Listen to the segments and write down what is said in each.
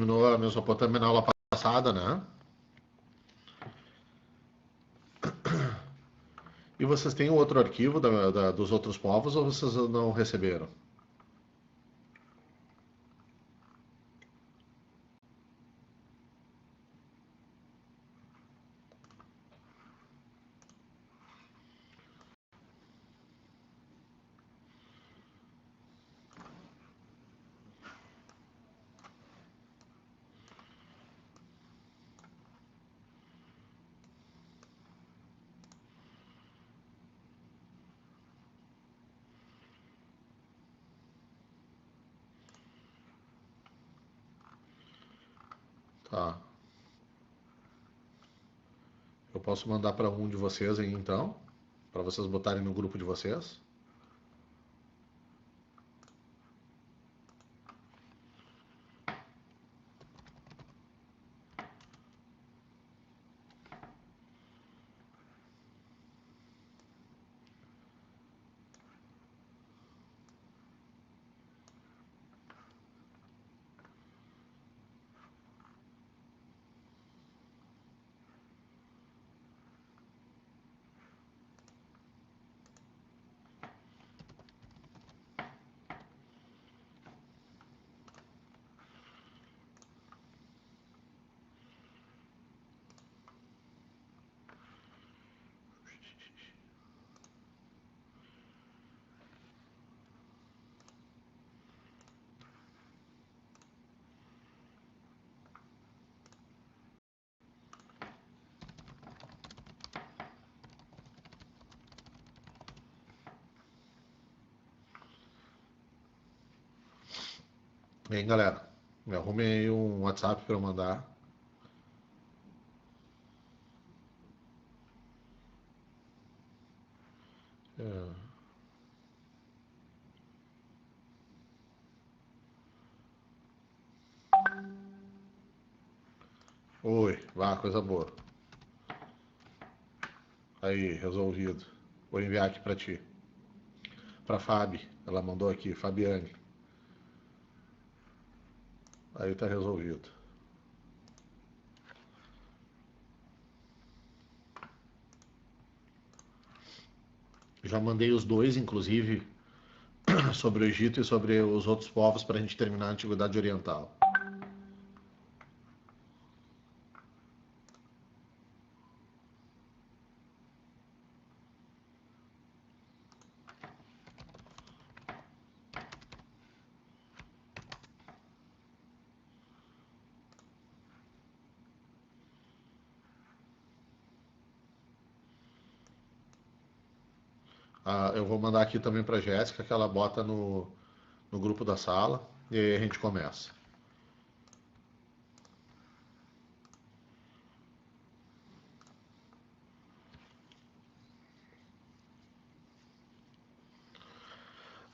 terminou a Mesopotâmia na aula passada, né? E vocês têm outro arquivo dos outros povos ou vocês não receberam? Tá. Eu posso mandar para um de vocês aí então, para vocês botarem no grupo de vocês. E aí, galera, me arrume aí um WhatsApp para eu mandar. É. Oi, vá, coisa boa. Aí, resolvido. Vou enviar aqui para ti. Para Fabi, ela mandou aqui, Fabiane. Aí tá resolvido. Já mandei os dois, inclusive, sobre o Egito e sobre os outros povos para a gente terminar a Antiguidade Oriental. Ah, eu vou mandar aqui também para Jéssica, que ela bota no grupo da sala, e aí a gente começa.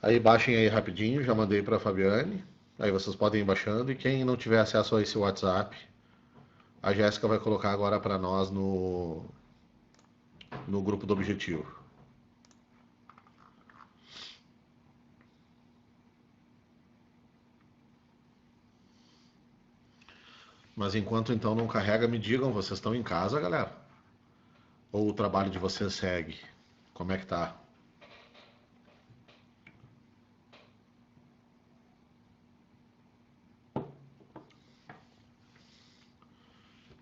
Aí baixem aí rapidinho, já mandei para a Fabiane. Aí vocês podem ir baixando. E quem não tiver acesso a esse WhatsApp, a Jéssica vai colocar agora para nós no grupo do objetivo. Mas enquanto então não carrega, me digam, vocês estão em casa, galera? Ou o trabalho de vocês segue? Como é que tá?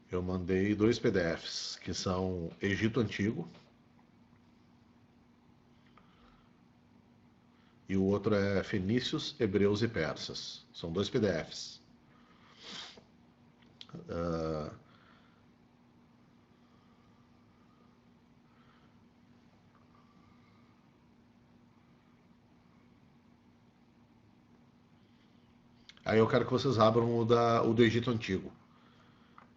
Eu mandei dois PDFs, que são Egito Antigo e o outro é Fenícios, Hebreus e Persas. São dois PDFs. Aí eu quero que vocês abram o do Egito Antigo.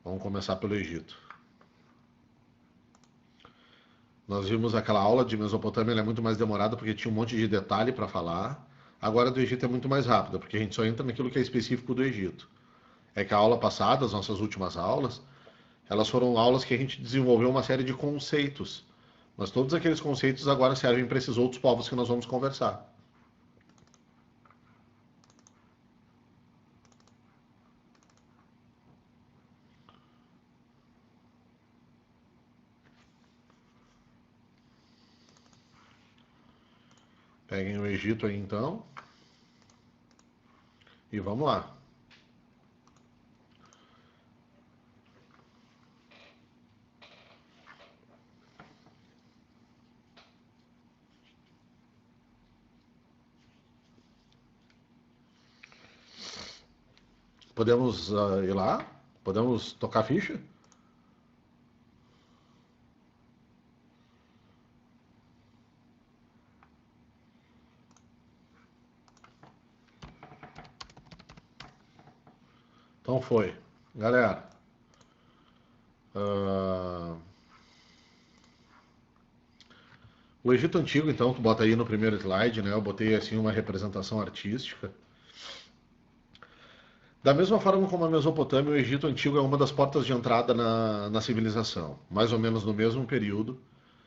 Vamos começar pelo Egito. Nós vimos aquela aula de Mesopotâmia, ela é muito mais demorada porque tinha um monte de detalhe para falar. Agora do Egito é muito mais rápida, porque a gente só entra naquilo que é específico do Egito. É que a aula passada, as nossas últimas aulas, elas foram aulas que a gente desenvolveu uma série de conceitos. Mas todos aqueles conceitos agora servem para esses outros povos que nós vamos conversar. Peguem o Egito aí então. E vamos lá. Podemos ir lá? Podemos tocar a ficha? Então foi. Galera, ah, o Egito Antigo, então, tu bota aí no primeiro slide, né? Eu botei assim uma representação artística. Da mesma forma como a Mesopotâmia, o Egito Antigo é uma das portas de entrada na civilização, mais ou menos no mesmo período.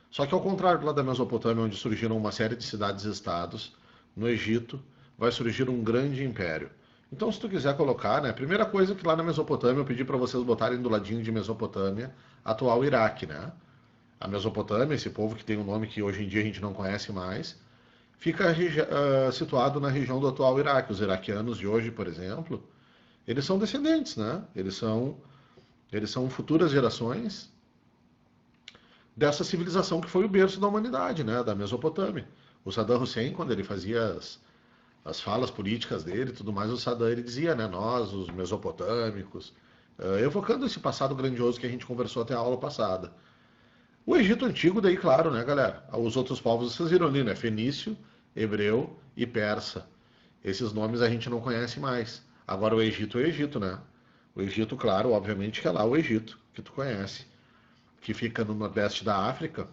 Só que ao contrário lá da Mesopotâmia, onde surgiram uma série de cidades-estados, no Egito vai surgir um grande império. Então, se tu quiser colocar, né, a primeira coisa que lá na Mesopotâmia eu pedi para vocês botarem do ladinho de Mesopotâmia, atual Iraque, né? A Mesopotâmia, esse povo que tem um nome que hoje em dia a gente não conhece mais, fica situado na região do atual Iraque. Os iraquianos de hoje, por exemplo, eles são descendentes, né? Eles são futuras gerações dessa civilização que foi o berço da humanidade, né? Da Mesopotâmia. O Saddam Hussein, quando ele fazia as falas políticas dele e tudo mais, o Saddam ele dizia, né? Nós, os mesopotâmicos, evocando esse passado grandioso que a gente conversou até a aula passada. O Egito Antigo, daí, claro, né, galera? Os outros povos, vocês viram ali, né? Fenício, hebreu e persa. Esses nomes a gente não conhece mais. Agora o Egito é o Egito, né? O Egito, claro, obviamente que é lá o Egito, que tu conhece, que fica no nordeste da África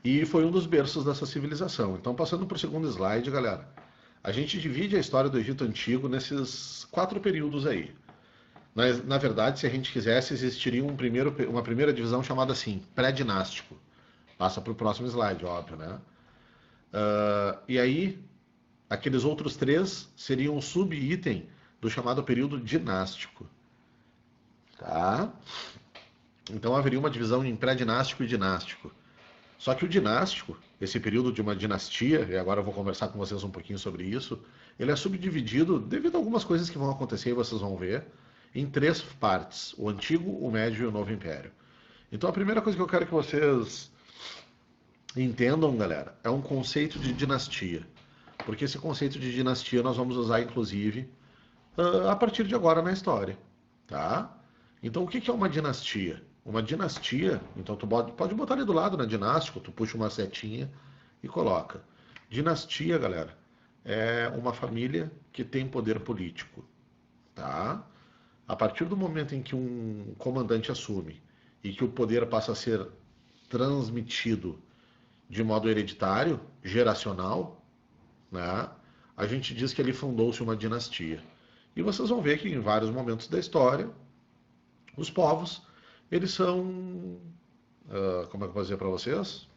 e foi um dos berços dessa civilização. Então, passando para o segundo slide, galera, a gente divide a história do Egito Antigo nesses 4 períodos aí. Na verdade, se a gente quisesse, existiria uma primeira divisão chamada assim, pré-dinástico. Passa para o próximo slide, óbvio, né? E aí, aqueles outros 3 seriam um sub-item do chamado período dinástico. Tá? Então haveria uma divisão em pré-dinástico e dinástico. Só que o dinástico, esse período de uma dinastia, e agora eu vou conversar com vocês um pouquinho sobre isso, ele é subdividido, devido a algumas coisas que vão acontecer e vocês vão ver, em 3 partes: o Antigo, o Médio e o Novo Império. Então a primeira coisa que eu quero que vocês entendam, galera, é um conceito de dinastia. Porque esse conceito de dinastia nós vamos usar, inclusive, a partir de agora na história. Tá? Então o que é uma dinastia? Uma dinastia, então tu pode botar ali do lado na dinástico, tu puxa uma setinha e coloca. Dinastia, galera, é uma família que tem poder político. Tá? A partir do momento em que um comandante assume e que o poder passa a ser transmitido de modo hereditário, geracional, né, a gente diz que ali fundou-se uma dinastia. E vocês vão ver que em vários momentos da história, os povos, eles são, como é que eu vou dizer para vocês?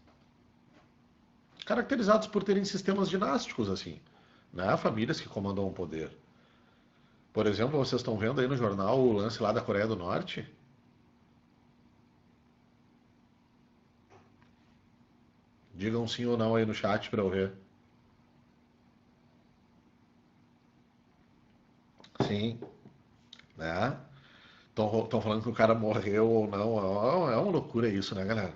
Caracterizados por terem sistemas dinásticos, assim, né? Famílias que comandam o poder. Por exemplo, vocês estão vendo aí no jornal o lance lá da Coreia do Norte? Digam sim ou não aí no chat para eu ver. Sim, né? Estão falando que o cara morreu ou não. É uma loucura isso, né, galera?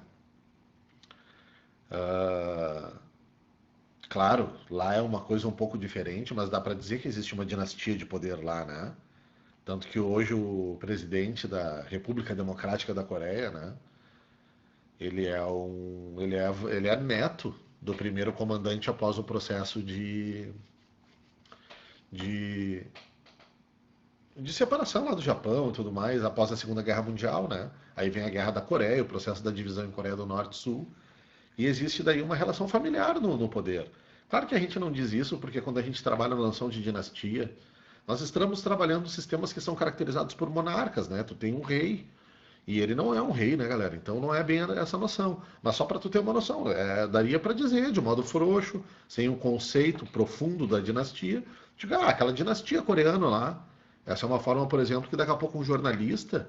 Ah, claro, lá é uma coisa um pouco diferente, mas dá para dizer que existe uma dinastia de poder lá, né? Tanto que hoje o presidente da República Democrática da Coreia, né? Ele é neto do primeiro comandante após o processo de, de separação lá do Japão e tudo mais, após a Segunda Guerra Mundial, né? Aí vem a Guerra da Coreia, o processo da divisão em Coreia do Norte e Sul, e existe daí uma relação familiar no poder. Claro que a gente não diz isso porque quando a gente trabalha na noção de dinastia, nós estamos trabalhando sistemas que são caracterizados por monarcas, né? Tu tem um rei, e ele não é um rei, né, galera? Então não é bem essa noção. Mas só para tu ter uma noção, daria para dizer de modo frouxo, sem um conceito profundo da dinastia, diga, aquela dinastia coreana lá. Essa é uma forma, por exemplo, que daqui a pouco um jornalista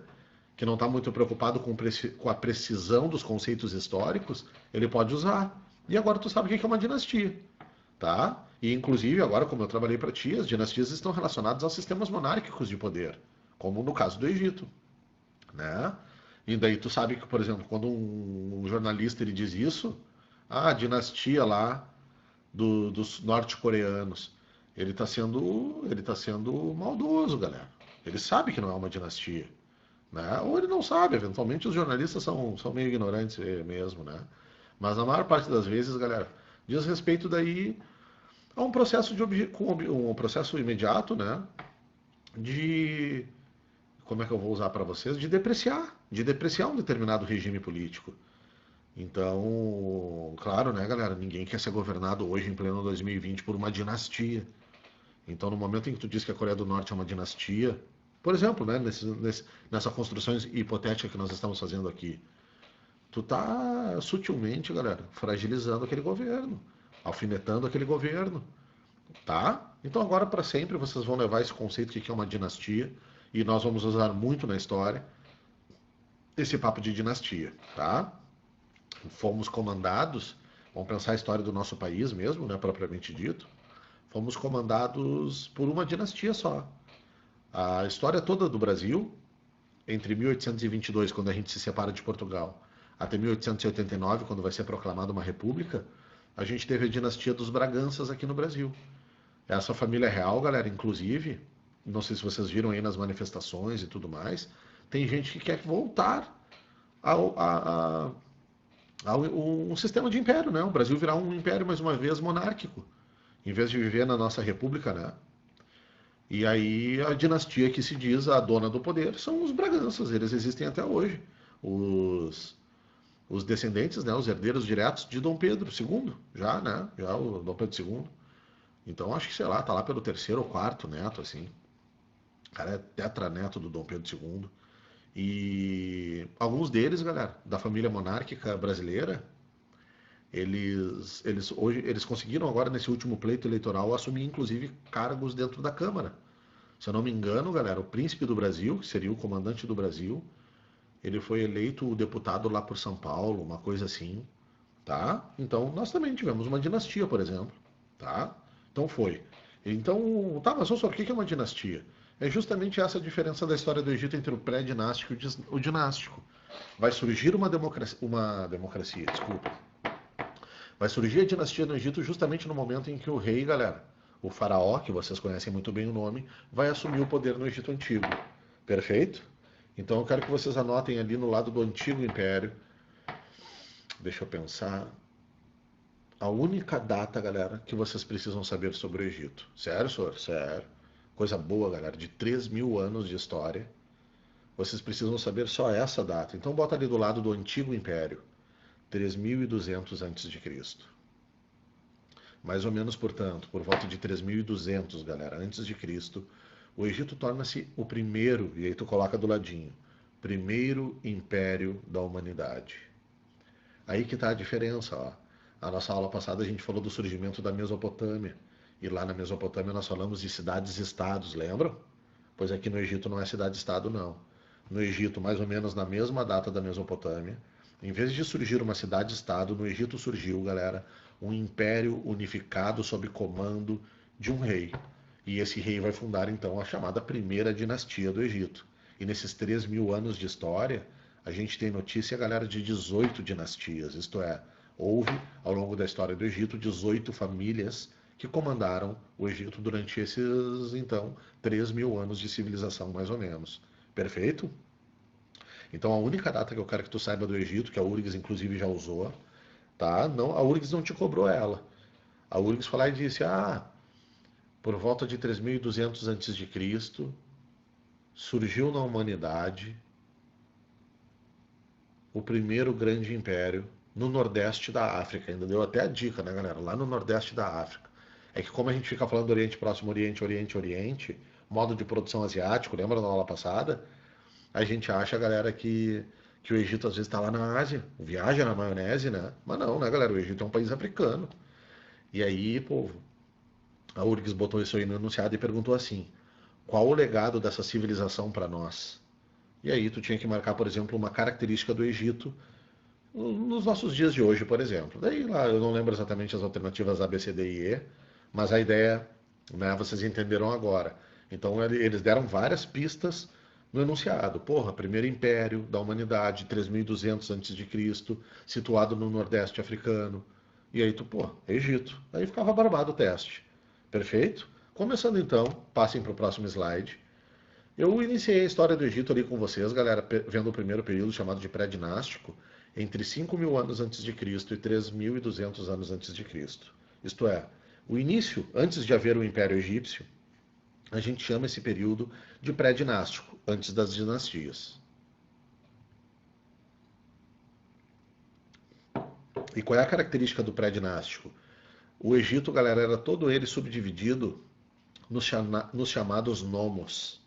que não está muito preocupado com a precisão dos conceitos históricos, ele pode usar. E agora tu sabe o que é uma dinastia. tá? E inclusive agora, como eu trabalhei para ti, as dinastias estão relacionadas aos sistemas monárquicos de poder, como no caso do Egito, né? E daí tu sabe que, por exemplo, quando um jornalista ele diz isso, a dinastia lá dos norte-coreanos, ele tá sendo maldoso, galera. Ele sabe que não é uma dinastia, né? Ou ele não sabe, eventualmente os jornalistas são meio ignorantes mesmo, né? Mas na maior parte das vezes, galera, diz respeito daí a um processo um processo imediato, né? De como é que eu vou usar para vocês? De depreciar um determinado regime político. Então, claro, né, galera? Ninguém quer ser governado hoje, em pleno 2020, por uma dinastia. Então, no momento em que tu diz que a Coreia do Norte é uma dinastia, por exemplo, né, nessa construção hipotética que nós estamos fazendo aqui, tu tá sutilmente, galera, fragilizando aquele governo, alfinetando aquele governo, tá? Então, agora para sempre vocês vão levar esse conceito que é uma dinastia e nós vamos usar muito na história esse papo de dinastia, tá? Fomos comandados, vamos pensar a história do nosso país mesmo, né, propriamente dito, fomos comandados por uma dinastia só. A história toda do Brasil, entre 1822, quando a gente se separa de Portugal, até 1889, quando vai ser proclamada uma república, a gente teve a dinastia dos Braganças aqui no Brasil. Essa família real, galera, inclusive, não sei se vocês viram aí nas manifestações e tudo mais, tem gente que quer voltar ao, a, a um sistema de império, né? O Brasil virar um império mais uma vez monárquico, em vez de viver na nossa república, né? E aí a dinastia que se diz a dona do poder são os Braganças, eles existem até hoje. Os, os descendentes, né, os herdeiros diretos de Dom Pedro II, já, né? Já o Dom Pedro II. Então acho que, sei lá, tá lá pelo terceiro ou quarto neto, assim. O cara é tetraneto do Dom Pedro II. E alguns deles, galera, da família monárquica brasileira, eles conseguiram agora nesse último pleito eleitoral assumir inclusive cargos dentro da Câmara. Se eu não me engano, galera, o príncipe do Brasil, que seria o comandante do Brasil, ele foi eleito deputado lá por São Paulo, uma coisa assim, tá? Então, nós também tivemos uma dinastia, por exemplo, tá? Então foi. Então, tá, mas só o que é uma dinastia? É justamente essa a diferença da história do Egito entre o pré-dinástico e o dinástico. Vai surgir uma democracia, desculpa. Vai surgir a dinastia no Egito justamente no momento em que o rei, galera, o faraó, que vocês conhecem muito bem o nome, vai assumir o poder no Egito Antigo. Perfeito? Então eu quero que vocês anotem ali no lado do Antigo Império. Deixa eu pensar. A única data, galera, que vocês precisam saber sobre o Egito. Sério, senhor? Sério. Coisa boa, galera, de 3.000 anos de história. Vocês precisam saber só essa data. Então bota ali do lado do Antigo Império. 3.200 a.C. Mais ou menos, portanto, por volta de 3.200, galera, antes de Cristo, o Egito torna-se o primeiro, e aí tu coloca do ladinho, primeiro império da humanidade. Aí que está a diferença, ó. A nossa aula passada a gente falou do surgimento da Mesopotâmia. E lá na Mesopotâmia nós falamos de cidades-estados, lembram? Pois aqui no Egito não é cidade-estado, não. No Egito, mais ou menos na mesma data da Mesopotâmia, em vez de surgir uma cidade-estado, no Egito surgiu, galera, um império unificado sob comando de um rei. E esse rei vai fundar, então, a chamada primeira dinastia do Egito. E nesses 3.000 anos de história, a gente tem notícia, galera, de 18 dinastias. Isto é, houve, ao longo da história do Egito, 18 famílias que comandaram o Egito durante esses, então, 3.000 anos de civilização, mais ou menos. Perfeito? Então, a única data que eu quero que tu saiba do Egito, que a URGS inclusive já usou, tá? Não, a URGS não te cobrou ela. A URGS foi lá e disse, por volta de 3.200 a.C., surgiu na humanidade o primeiro grande império no Nordeste da África. Ainda deu até a dica, né, galera? Lá no Nordeste da África. É que como a gente fica falando do Oriente Próximo, Oriente, Oriente, Oriente, modo de produção asiático, lembra da aula passada? A gente acha, galera, que o Egito às vezes está lá na Ásia, viaja na maionese, né? Mas não, né, galera? O Egito é um país africano. E aí, povo, a URGS botou isso aí no enunciado e perguntou assim: qual o legado dessa civilização para nós? E aí tu tinha que marcar, por exemplo, uma característica do Egito nos nossos dias de hoje, por exemplo. Daí lá eu não lembro exatamente as alternativas A, B, C, D e E, mas a ideia, né, vocês entenderam agora. Então eles deram várias pistas no enunciado. Porra, primeiro império da humanidade, 3200 a.C., situado no Nordeste africano. E aí tu, pô, Egito. Aí ficava barbado o teste. Perfeito? Começando então, passem para o próximo slide. Eu iniciei a história do Egito ali com vocês, galera, vendo o primeiro período chamado de pré-dinástico, entre 5.000 anos antes de Cristo e 3.200 anos antes de Cristo. Isto é, o início, antes de haver o Império Egípcio, a gente chama esse período de pré-dinástico, antes das dinastias. E qual é a característica do pré-dinástico? O Egito, galera, era todo ele subdividido nos chamados nomos,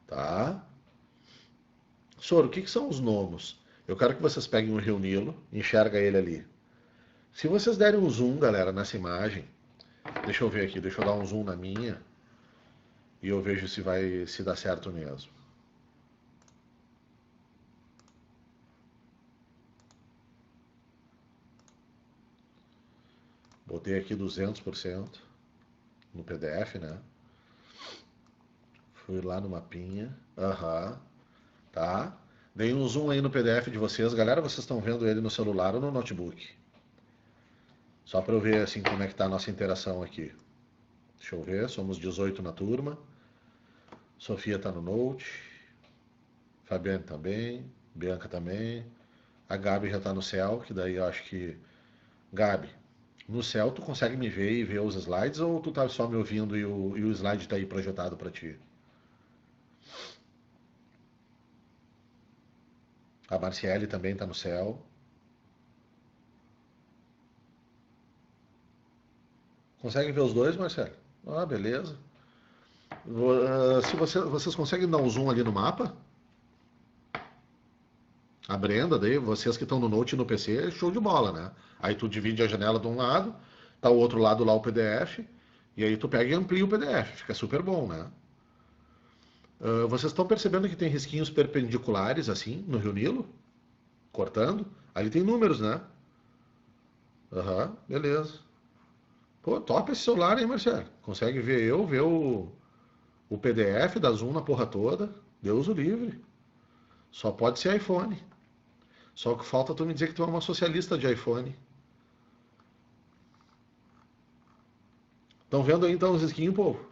tá? Soro, o que são os nomos? Eu quero que vocês peguem o Rio Nilo, enxerga ele ali. Se vocês derem um zoom, galera, nessa imagem, deixa eu ver aqui, deixa eu dar um zoom na minha e eu vejo se dá certo mesmo. Botei aqui 200% no PDF, né? Fui lá no mapinha. Aham. Tá? Dei um zoom aí no PDF de vocês. Galera, vocês estão vendo ele no celular ou no notebook? Só para eu ver assim como é que tá a nossa interação aqui. Deixa eu ver, somos 18 na turma. Sofia tá no Note. Fabiane também. Bianca também. A Gabi já tá no céu, que daí eu acho que... Gabi, no céu tu consegue me ver e ver os slides ou tu tá só me ouvindo e o slide tá aí projetado para ti? A Marciele também tá no céu. Consegue ver os dois, Marcelo? Ah, beleza. Se vocês conseguem dar um zoom ali no mapa, a Brenda, daí, vocês que estão no Note e no PC, show de bola, né? Aí tu divide a janela de um lado, tá o outro lado lá o PDF, e aí tu pega e amplia o PDF, fica super bom, né? Vocês estão percebendo que tem risquinhos perpendiculares, assim, no Rio Nilo? Cortando? Ali tem números, né? Aham, beleza. Pô, top esse celular, hein, Marcelo? Consegue ver o PDF da Zoom na porra toda? Deus o livre. Só pode ser iPhone. Só que falta tu me dizer que tu é uma socialista de iPhone. Estão vendo aí então os risquinhos, povo?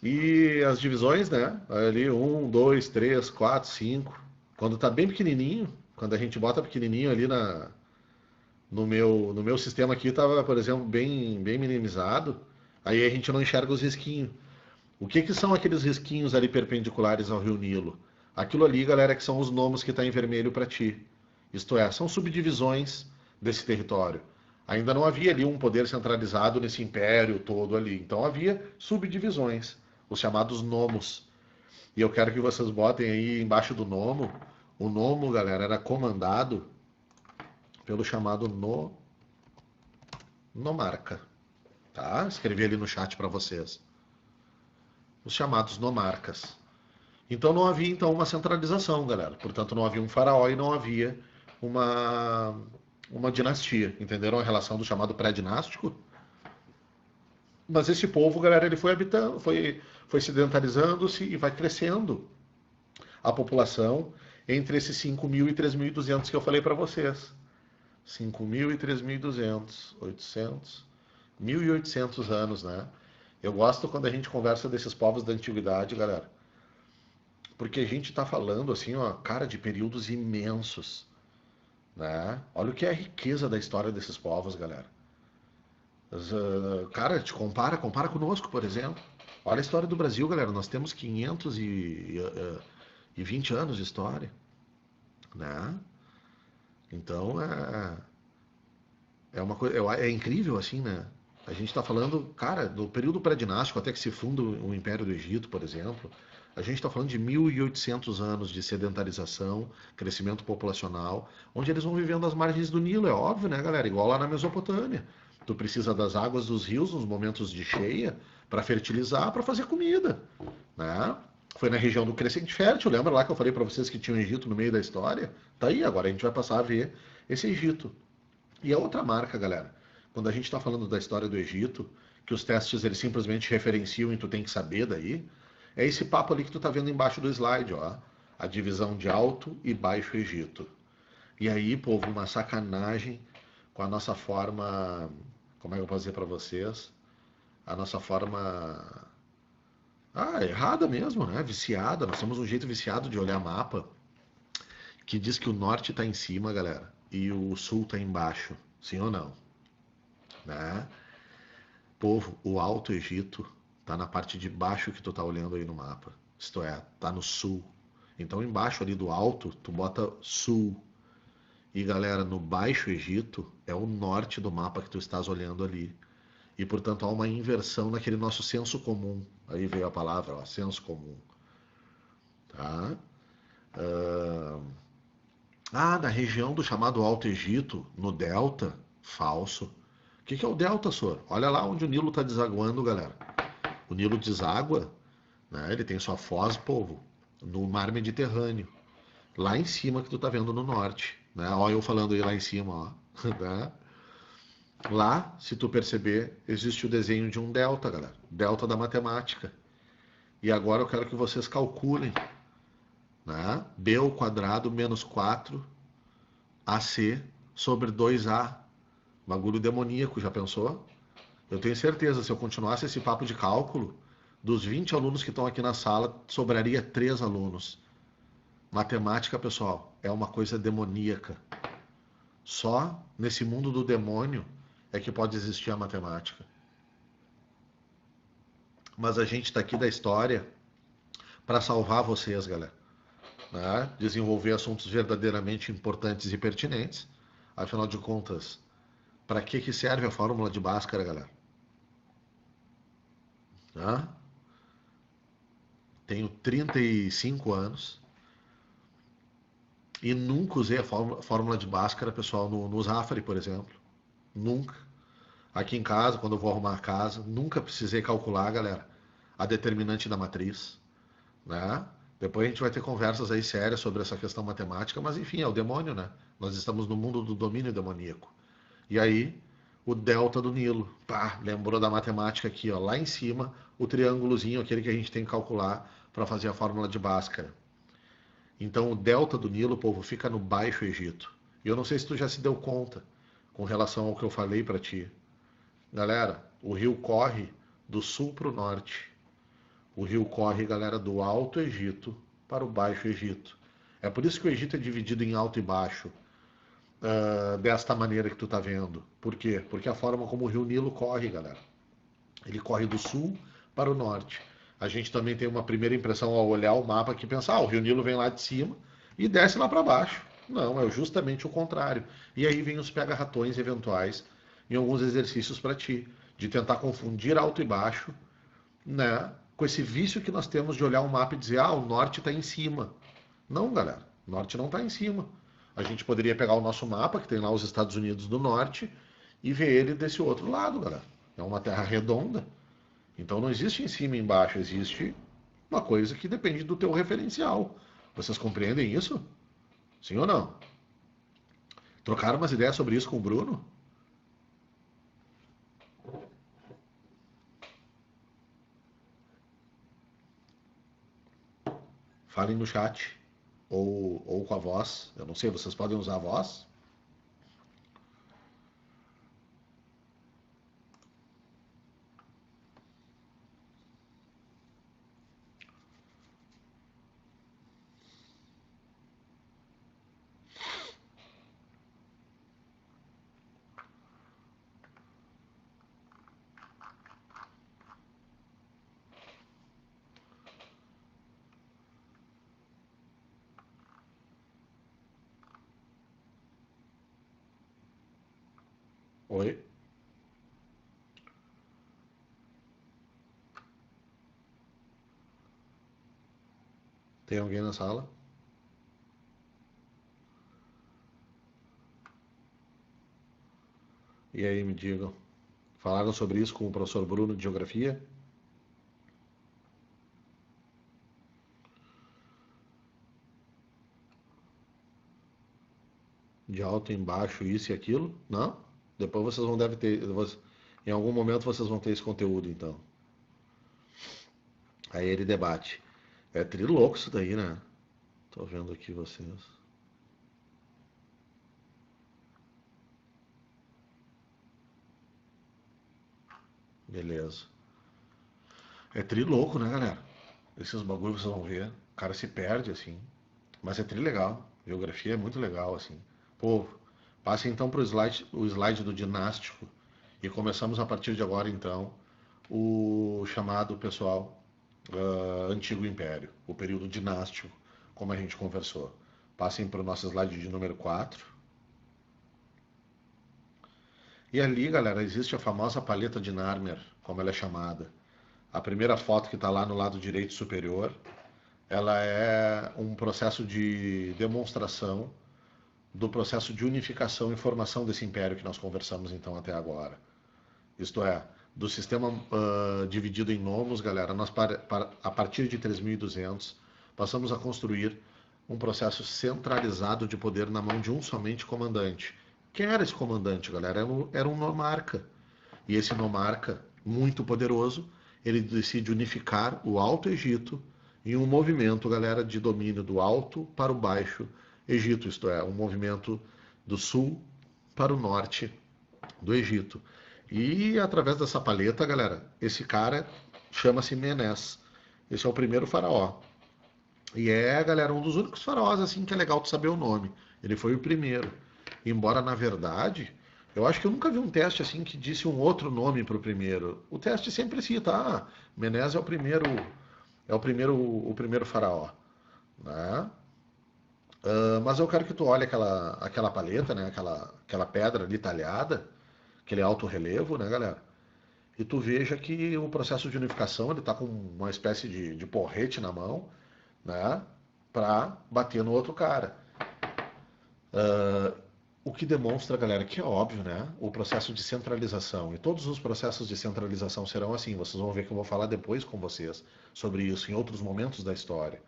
E as divisões, né? Ali, 1, 2, 3, 4, 5. Quando tá bem pequenininho, quando a gente bota pequenininho ali no meu sistema aqui, tava, por exemplo, bem minimizado. Aí a gente não enxerga os risquinhos. O que são aqueles risquinhos ali perpendiculares ao Rio Nilo? Aquilo ali, galera, que são os nomos que está em vermelho para ti. Isto é, são subdivisões desse território. Ainda não havia ali um poder centralizado nesse império todo ali. Então havia subdivisões, os chamados nomos. E eu quero que vocês botem aí embaixo do nomo. O nomo, galera, era comandado pelo chamado nomarca. Tá? Escrevi ali no chat para vocês. Os chamados nomarcas. Então não havia então uma centralização, galera. Portanto, não havia um faraó e não havia uma, uma dinastia. Entenderam a relação do chamado pré-dinástico? Mas esse povo, galera, ele foi habitando, foi sedentarizando-se e vai crescendo a população entre esses 5.000 e 3.200 que eu falei para vocês. 5.000 e 3.200, 800, 1.800 anos, né? Eu gosto quando a gente conversa desses povos da antiguidade, galera. Porque a gente está falando assim, ó, cara, de períodos imensos, né? Olha o que é a riqueza da história desses povos, galera. Cara, te compara conosco, por exemplo. Olha a história do Brasil, galera. Nós temos 520 anos de história, né? Então é uma coisa, é incrível assim, né? A gente está falando, cara, do período pré-dinástico até que se funda o Império do Egito, por exemplo. A gente está falando de 1.800 anos de sedentarização, crescimento populacional, onde eles vão vivendo às margens do Nilo, é óbvio, né, galera? Igual lá na Mesopotâmia. Tu precisa das águas dos rios nos momentos de cheia para fertilizar, para fazer comida, né? Foi na região do Crescente Fértil, lembra lá que eu falei para vocês que tinha um Egito no meio da história? Tá aí, agora a gente vai passar a ver esse Egito. E a outra marca, galera, quando a gente está falando da história do Egito, que os testes eles simplesmente referenciam e tu tem que saber daí, é esse papo ali que tu tá vendo embaixo do slide, ó. A divisão de Alto e Baixo Egito. E aí, povo, uma sacanagem com a nossa forma, como é que eu posso dizer para vocês? A nossa forma errada mesmo, né? Viciada. Nós temos um jeito viciado de olhar mapa que diz que o norte está em cima, galera, e o sul está embaixo. Sim ou não? Né? Povo, o Alto Egito está na parte de baixo que tu tá olhando aí no mapa. Isto é, tá no sul. Então embaixo ali do alto, tu bota sul. E galera, no Baixo Egito é o norte do mapa que tu estás olhando ali. E portanto há uma inversão naquele nosso senso comum. Aí veio a palavra, ó, senso comum. Tá? Na região do chamado Alto Egito, no Delta, falso. O que é o Delta, Sor? Olha lá onde o Nilo está desaguando, galera. O Nilo deságua, né? Ele tem sua foz, povo, no mar Mediterrâneo. Lá em cima que tu tá vendo no norte. Né? Olha eu falando aí lá em cima, ó. Né? Lá, se tu perceber, existe o desenho de um delta, galera. Delta da matemática. E agora eu quero que vocês calculem, né? B ao quadrado menos 4 AC sobre 2A. Bagulho demoníaco, já pensou? Eu tenho certeza, se eu continuasse esse papo de cálculo, dos 20 alunos que estão aqui na sala, sobraria 3 alunos. Matemática, pessoal, é uma coisa demoníaca. Só nesse mundo do demônio é que pode existir a matemática. Mas a gente está aqui da história para salvar vocês, galera. Né? Desenvolver assuntos verdadeiramente importantes e pertinentes. Afinal de contas, para que serve a fórmula de Bhaskara, galera? Né? Tenho 35 anos e nunca usei a fórmula de Bhaskara, pessoal, no Zafari, por exemplo. Nunca. Aqui em casa, quando eu vou arrumar a casa, nunca precisei calcular, galera, a determinante da matriz, né? Depois a gente vai ter conversas aí sérias sobre essa questão matemática, mas enfim, é o demônio, né? Nós estamos no mundo do domínio demoníaco. E aí, o delta do Nilo. Pá, lembrou da matemática aqui, ó, lá em cima, o triângulozinho, aquele que a gente tem que calcular para fazer a fórmula de Bhaskara. Então, o delta do Nilo, povo, fica no Baixo Egito. E eu não sei se tu já se deu conta com relação ao que eu falei para ti. Galera, o rio corre do sul para o norte. O rio corre, galera, do Alto Egito para o Baixo Egito. É por isso que o Egito é dividido em alto e baixo, desta maneira que tu tá vendo. Por quê? Porque a forma como o rio Nilo corre, galera. Ele corre do sul para o norte. A gente também tem uma primeira impressão ao olhar o mapa que pensa, o rio Nilo vem lá de cima e desce lá para baixo. Não, é justamente o contrário. E aí vem os pega-ratões eventuais em alguns exercícios para ti, de tentar confundir alto e baixo, né, com esse vício que nós temos de olhar um mapa e dizer, o norte está em cima. Não, galera, o norte não está em cima. A gente poderia pegar o nosso mapa, que tem lá os Estados Unidos do Norte, e ver ele desse outro lado, galera. É uma terra redonda. Então não existe em cima e embaixo, existe uma coisa que depende do teu referencial. Vocês compreendem isso? Sim ou não? Trocaram umas ideias sobre isso com o Bruno? Falem no chat. Ou com a voz. Eu não sei, vocês podem usar a voz? Oi? Tem alguém na sala? E aí, me digam. Falaram sobre isso com o professor Bruno de Geografia? de alto em baixo, isso e aquilo. Não? Depois vocês vão deve ter. Em algum momento vocês vão ter esse conteúdo, então. Aí ele debate. É trilouco isso daí, né? Tô vendo aqui vocês. Beleza. É trilouco, né, galera? Esses bagulhos vocês vão ver. O cara se perde, assim. Mas é tri legal. Geografia é muito legal, assim. Pô, passe então para o slide do dinástico. E começamos a partir de agora, então, o chamado, pessoal, Antigo Império. O período dinástico, como a gente conversou. Passem para o nosso slide de número 4. E ali, galera, existe a famosa paleta de Narmer, como ela é chamada. A primeira foto que está lá no lado direito superior, ela é um processo de demonstração do processo de unificação e formação desse império que nós conversamos então até agora. Isto é, do sistema dividido em nomos, galera, nós a partir de 3200 passamos a construir um processo centralizado de poder na mão de um somente comandante. Quem era esse comandante, galera? Era um nomarca. E esse nomarca, muito poderoso, ele decide unificar o Alto Egito em um movimento, galera, de domínio do Alto para o Baixo Egito, isto é, um movimento do sul para o norte do Egito. E através dessa paleta, galera, esse cara chama-se Menes. Esse é o primeiro faraó. E é, galera, um dos únicos faraós assim que é legal de saber o nome. Ele foi o primeiro. Embora, na verdade, eu acho que eu nunca vi um teste assim que disse um outro nome para o primeiro. O teste sempre cita, Menes o primeiro faraó, né? Mas eu quero que tu olhe aquela paleta, né? Aquela pedra ali talhada, aquele alto relevo, né, galera? E tu veja que o processo de unificação ele tá com uma espécie de porrete na mão, né? Para bater no outro cara. O que demonstra, galera, que é óbvio, né? O processo de centralização. E todos os processos de centralização serão assim. Vocês vão ver que eu vou falar depois com vocês sobre isso em outros momentos da história.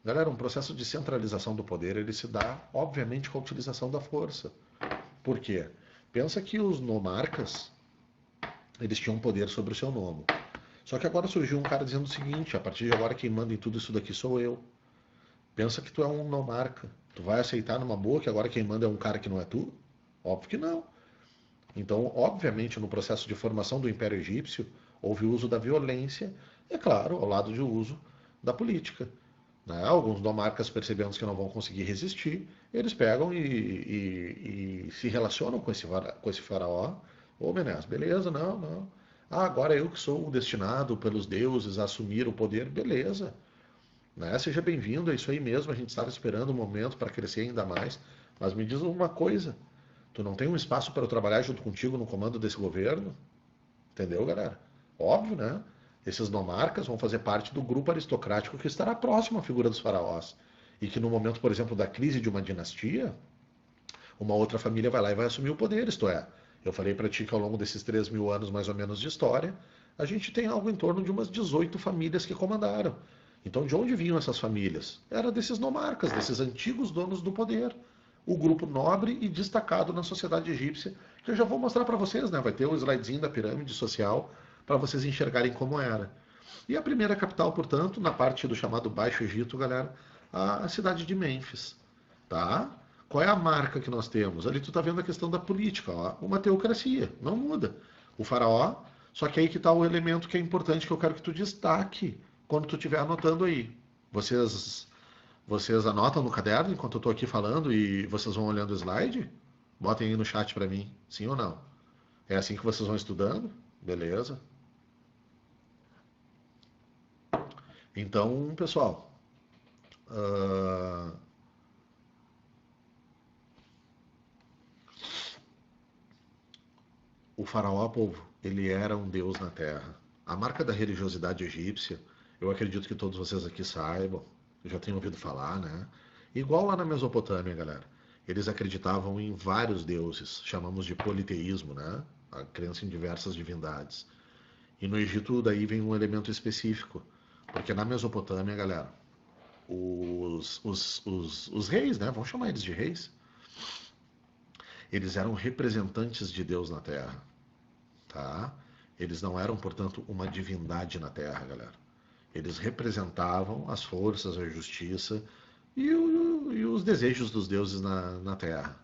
Galera, um processo de centralização do poder, ele se dá, obviamente, com a utilização da força. Por quê? Pensa que os nomarcas, eles tinham poder sobre o seu nomo. Só que agora surgiu um cara dizendo o seguinte, a partir de agora quem manda em tudo isso daqui sou eu. Pensa que tu é um nomarca. Tu vai aceitar numa boa que agora quem manda é um cara que não é tu? Óbvio que não. Então, obviamente, no processo de formação do Império Egípcio, houve o uso da violência, é claro, ao lado de uso da política. Né? Alguns nomarcas percebendo que não vão conseguir resistir, eles pegam e se relacionam com esse faraó. Ô, Menes, beleza, não, não. Agora eu que sou o destinado pelos deuses a assumir o poder, beleza. Né? Seja bem-vindo, é isso aí mesmo, a gente estava esperando um momento para crescer ainda mais. Mas me diz uma coisa, tu não tem um espaço para eu trabalhar junto contigo no comando desse governo? Entendeu, galera? Óbvio, né? Esses nomarcas vão fazer parte do grupo aristocrático que estará próximo à figura dos faraós. E que no momento, por exemplo, da crise de uma dinastia, uma outra família vai lá e vai assumir o poder. Isto é, eu falei para ti que ao longo desses 3.000 anos mais ou menos de história, a gente tem algo em torno de umas 18 famílias que comandaram. Então, de onde vinham essas famílias? Era desses nomarcas, desses antigos donos do poder. O grupo nobre e destacado na sociedade egípcia, que eu já vou mostrar para vocês, né? Vai ter um slidezinho da pirâmide social para vocês enxergarem como era. E a primeira capital, portanto, na parte do chamado Baixo Egito, galera, a cidade de Mênfis, tá? Qual é a marca que nós temos? Ali tu tá vendo a questão da política, ó, uma teocracia, não muda. O faraó, só que aí que tá o elemento que é importante que eu quero que tu destaque quando tu estiver anotando aí. Vocês vocês anotam no caderno enquanto eu estou aqui falando e vocês vão olhando o slide? Botem aí no chat para mim, sim ou não? É assim que vocês vão estudando? Beleza. Então, pessoal, uh, o faraó, povo, ele era um deus na terra. A marca da religiosidade egípcia, eu acredito que todos vocês aqui saibam, já tenham ouvido falar, né? Igual lá na Mesopotâmia, galera. Eles acreditavam em vários deuses, chamamos de politeísmo, né? A crença em diversas divindades. E no Egito daí vem um elemento específico, porque na Mesopotâmia, galera, os reis, né? Vamos chamar eles de reis. Eles eram representantes de Deus na Terra, tá? Eles não eram, portanto, uma divindade na Terra, galera. Eles representavam as forças, a justiça e os desejos dos deuses na Terra.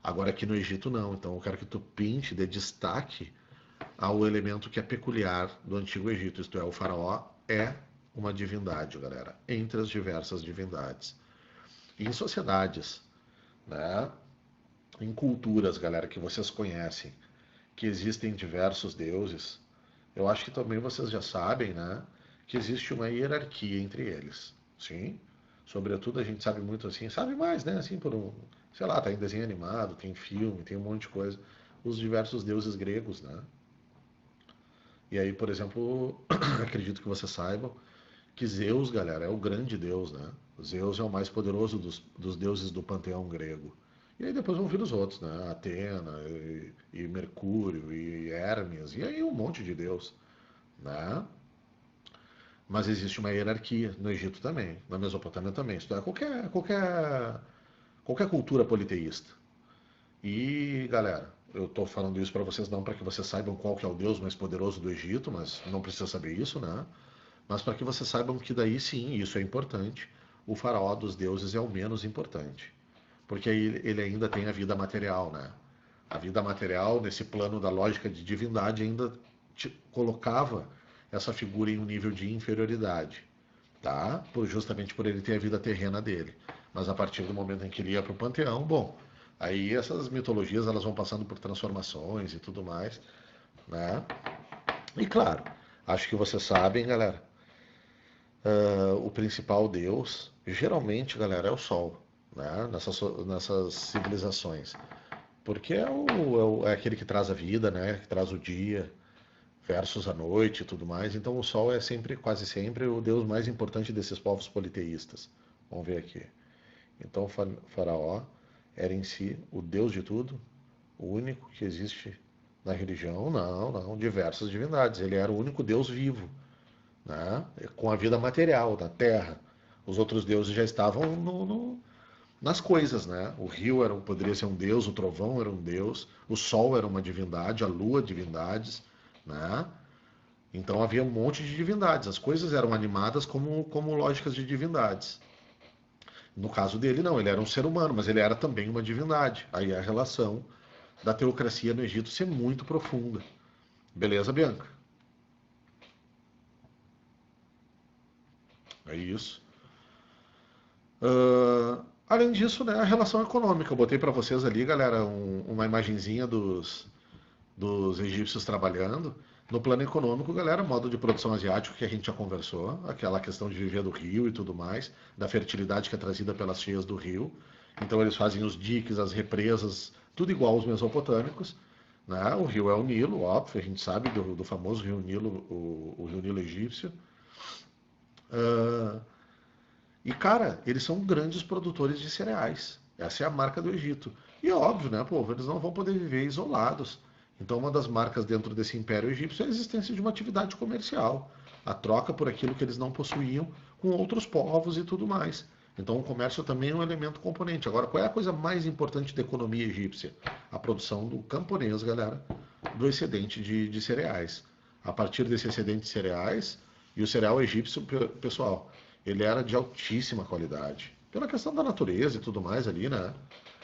Agora aqui no Egito não, então eu quero que tu pinte, dê destaque ao elemento que é peculiar do Antigo Egito, isto é, o faraó é uma divindade, galera, entre as diversas divindades. E em sociedades, né, em culturas, galera, que vocês conhecem, que existem diversos deuses, eu acho que também vocês já sabem, né, que existe uma hierarquia entre eles, sim? Sobretudo a gente sabe muito assim, sabe mais, né, assim, sei lá, tá em desenho animado, tem filme, tem um monte de coisa, os diversos deuses gregos, né? E aí, por exemplo, acredito que vocês saibam que Zeus, galera, é o grande deus, né? Zeus é o mais poderoso dos deuses do panteão grego. E aí depois vão vir os outros, né? Atena, e Mercúrio, e Hermes, e aí um monte de deus, né? Mas existe uma hierarquia no Egito também, na Mesopotâmia também. Isso é qualquer cultura politeísta. E, galera, eu estou falando isso para vocês não para que vocês saibam qual que é o deus mais poderoso do Egito, mas não precisa saber isso, né? Mas para que vocês saibam que daí sim, isso é importante, o faraó dos deuses é o menos importante. Porque aí ele ainda tem a vida material, né? A vida material, nesse plano da lógica de divindade, ainda colocava essa figura em um nível de inferioridade, tá? Justamente por ele ter a vida terrena dele. Mas a partir do momento em que ele ia para o panteão, bom, aí essas mitologias elas vão passando por transformações e tudo mais, né? E claro, acho que vocês sabem, galera, o principal deus, geralmente, galera, é o Sol, né? Nessas civilizações. Porque é aquele que traz a vida, né? Que traz o dia versus a noite e tudo mais. Então o Sol é sempre, quase sempre, o deus mais importante desses povos politeístas. Vamos ver aqui. Então o Faraó era em si o deus de tudo, o único que existe na religião? Não, não, diversas divindades. Ele era o único deus vivo, né? Com a vida material, na terra. Os outros deuses já estavam nas coisas, né? O rio poderia ser um deus, o trovão era um deus, o sol era uma divindade, a lua divindades, né? Então havia um monte de divindades. As coisas eram animadas como lógicas de divindades. No caso dele, não, ele era um ser humano, mas ele era também uma divindade. Aí a relação da teocracia no Egito ser muito profunda. Beleza, Bianca? É isso. Além disso, né, a relação econômica. Eu botei para vocês ali, galera, uma imagenzinha dos egípcios trabalhando. No plano econômico, galera, modo de produção asiático que a gente já conversou, aquela questão de viver do rio e tudo mais, da fertilidade que é trazida pelas cheias do rio. Então eles fazem os diques, as represas, tudo igual aos mesopotâmicos. Né? O rio é o Nilo, óbvio, a gente sabe do famoso rio Nilo, o rio Nilo egípcio. Uh, e, cara, eles são grandes produtores de cereais. Essa é a marca do Egito. E é óbvio, né, povo? Eles não vão poder viver isolados. Então, uma das marcas dentro desse império egípcio é a existência de uma atividade comercial. A troca por aquilo que eles não possuíam com outros povos e tudo mais. Então, o comércio também é um elemento componente. Agora, qual é a coisa mais importante da economia egípcia? A produção do camponês, galera, do excedente de cereais. A partir desse excedente de cereais, e o cereal egípcio, pessoal, ele era de altíssima qualidade. Pela questão da natureza e tudo mais ali, né?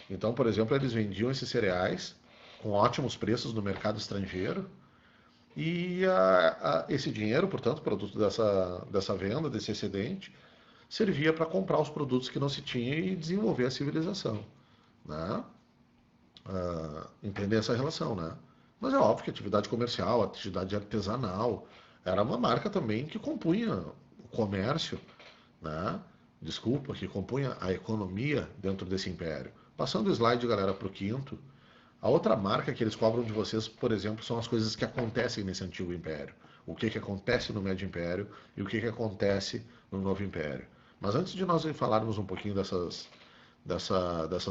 Então, por exemplo, eles vendiam esses cereais com ótimos preços no mercado estrangeiro e esse dinheiro, portanto, produto dessa venda, desse excedente, servia para comprar os produtos que não se tinha e desenvolver a civilização, né? Entender essa relação, né? Mas é óbvio que a atividade comercial, a atividade artesanal, era uma marca também que compunha o comércio, né? Desculpa, que compunha a economia dentro desse império. Passando o slide, galera, para o quinto. A outra marca que eles cobram de vocês, por exemplo, são as coisas que acontecem nesse antigo império. O que acontece no Médio Império e o que acontece no Novo Império. Mas antes de nós falarmos um pouquinho dessas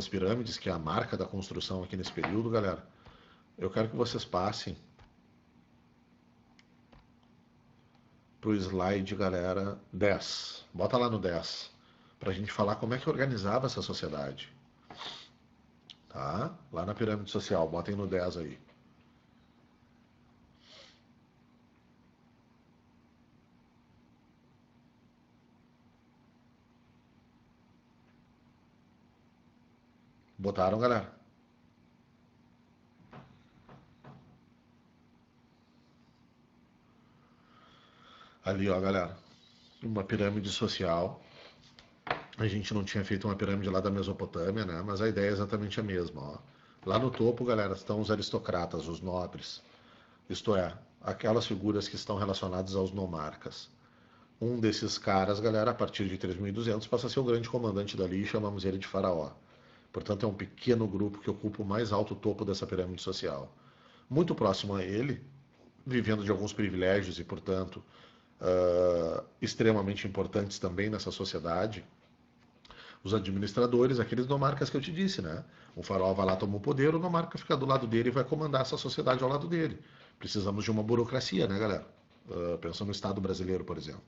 pirâmides, que é a marca da construção aqui nesse período, galera, eu quero que vocês passem para o slide, galera, 10. Bota lá no 10, para a gente falar como é que organizava essa sociedade. tá? Lá na pirâmide social, botem no 10 aí. Botaram, galera? Ali, ó, galera. Uma pirâmide social. A gente não tinha feito uma pirâmide lá da Mesopotâmia, né? Mas a ideia é exatamente a mesma, ó. Lá no topo, galera, estão os aristocratas, os nobres. Isto é, aquelas figuras que estão relacionadas aos nomarcas. Um desses caras, galera, a partir de 3200 passa a ser o grande comandante dali e chamamos ele de faraó. Portanto, é um pequeno grupo que ocupa o mais alto topo dessa pirâmide social. Muito próximo a ele, vivendo de alguns privilégios e, portanto, extremamente importantes também nessa sociedade, os administradores, aqueles nomarcas que eu te disse, né? O faraó vai lá, toma o poder, o nomarca fica do lado dele e vai comandar essa sociedade ao lado dele. Precisamos de uma burocracia, né, galera? Pensando no Estado brasileiro, por exemplo.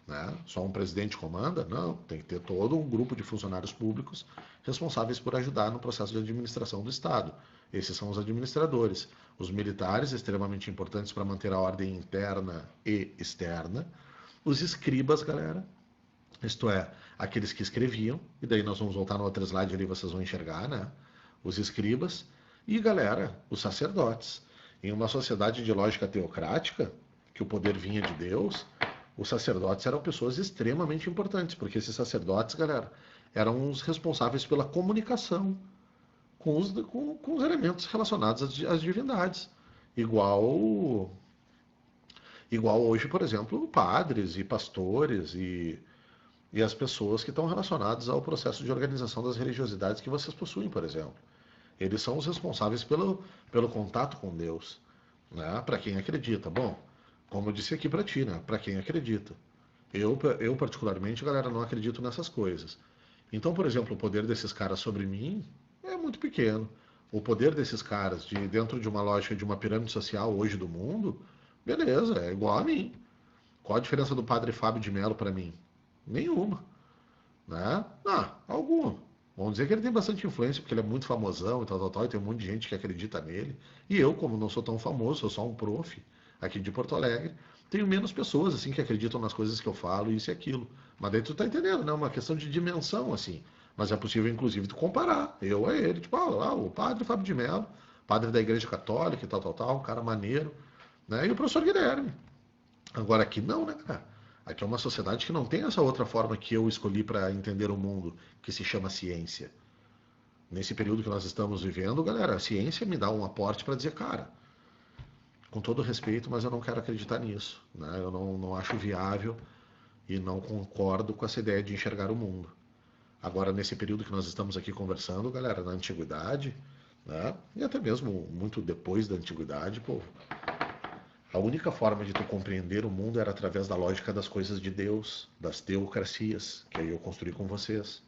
Né? Só um presidente comanda? Não, tem que ter todo um grupo de funcionários públicos responsáveis por ajudar no processo de administração do Estado. Esses são os administradores. Os militares, extremamente importantes para manter a ordem interna e externa. Os escribas, galera, isto é, aqueles que escreviam, e daí nós vamos voltar no outro slide ali, vocês vão enxergar, né? Os escribas. E, galera, os sacerdotes. Em uma sociedade de lógica teocrática, que o poder vinha de Deus, os sacerdotes eram pessoas extremamente importantes, porque esses sacerdotes, galera, eram os responsáveis pela comunicação com os elementos relacionados às divindades. Igual, igual hoje, por exemplo, padres e pastores e as pessoas que estão relacionadas ao processo de organização das religiosidades que vocês possuem, por exemplo. Eles são os responsáveis pelo contato com Deus, né? Para quem acredita. Bom, como eu disse aqui para ti, né? Para quem acredita. Eu, particularmente, galera, não acredito nessas coisas. Então, por exemplo, o poder desses caras sobre mim é muito pequeno. O poder desses caras, dentro de uma lógica de uma pirâmide social hoje do mundo, beleza, é igual a mim. Qual a diferença do padre Fábio de Mello para mim? Nenhuma, né? Ah, alguma. Vamos dizer que ele tem bastante influência, porque ele é muito famosão e tal, tal, tal, e tem um monte de gente que acredita nele. E eu, como não sou tão famoso, sou só um prof aqui de Porto Alegre, tenho menos pessoas, assim, que acreditam nas coisas que eu falo, isso e aquilo. Mas daí tu tá entendendo, né? Uma questão de dimensão, assim. Mas é possível, inclusive, tu comparar eu a ele. Tipo, lá, o padre Fábio de Mello, padre da Igreja Católica e tal, tal, tal, um cara maneiro, né? E o professor Guilherme. Agora aqui não, né, cara? Aqui é uma sociedade que não tem essa outra forma que eu escolhi para entender o mundo, que se chama ciência. Nesse período que nós estamos vivendo, galera, a ciência me dá um aporte para dizer, cara, com todo respeito, mas eu não quero acreditar nisso. Né? Eu não acho viável e não concordo com essa ideia de enxergar o mundo. Agora, nesse período que nós estamos aqui conversando, galera, na antiguidade, né? E até mesmo muito depois da antiguidade, pô, a única forma de tu compreender o mundo era através da lógica das coisas de Deus, das teocracias, que aí eu construí com vocês,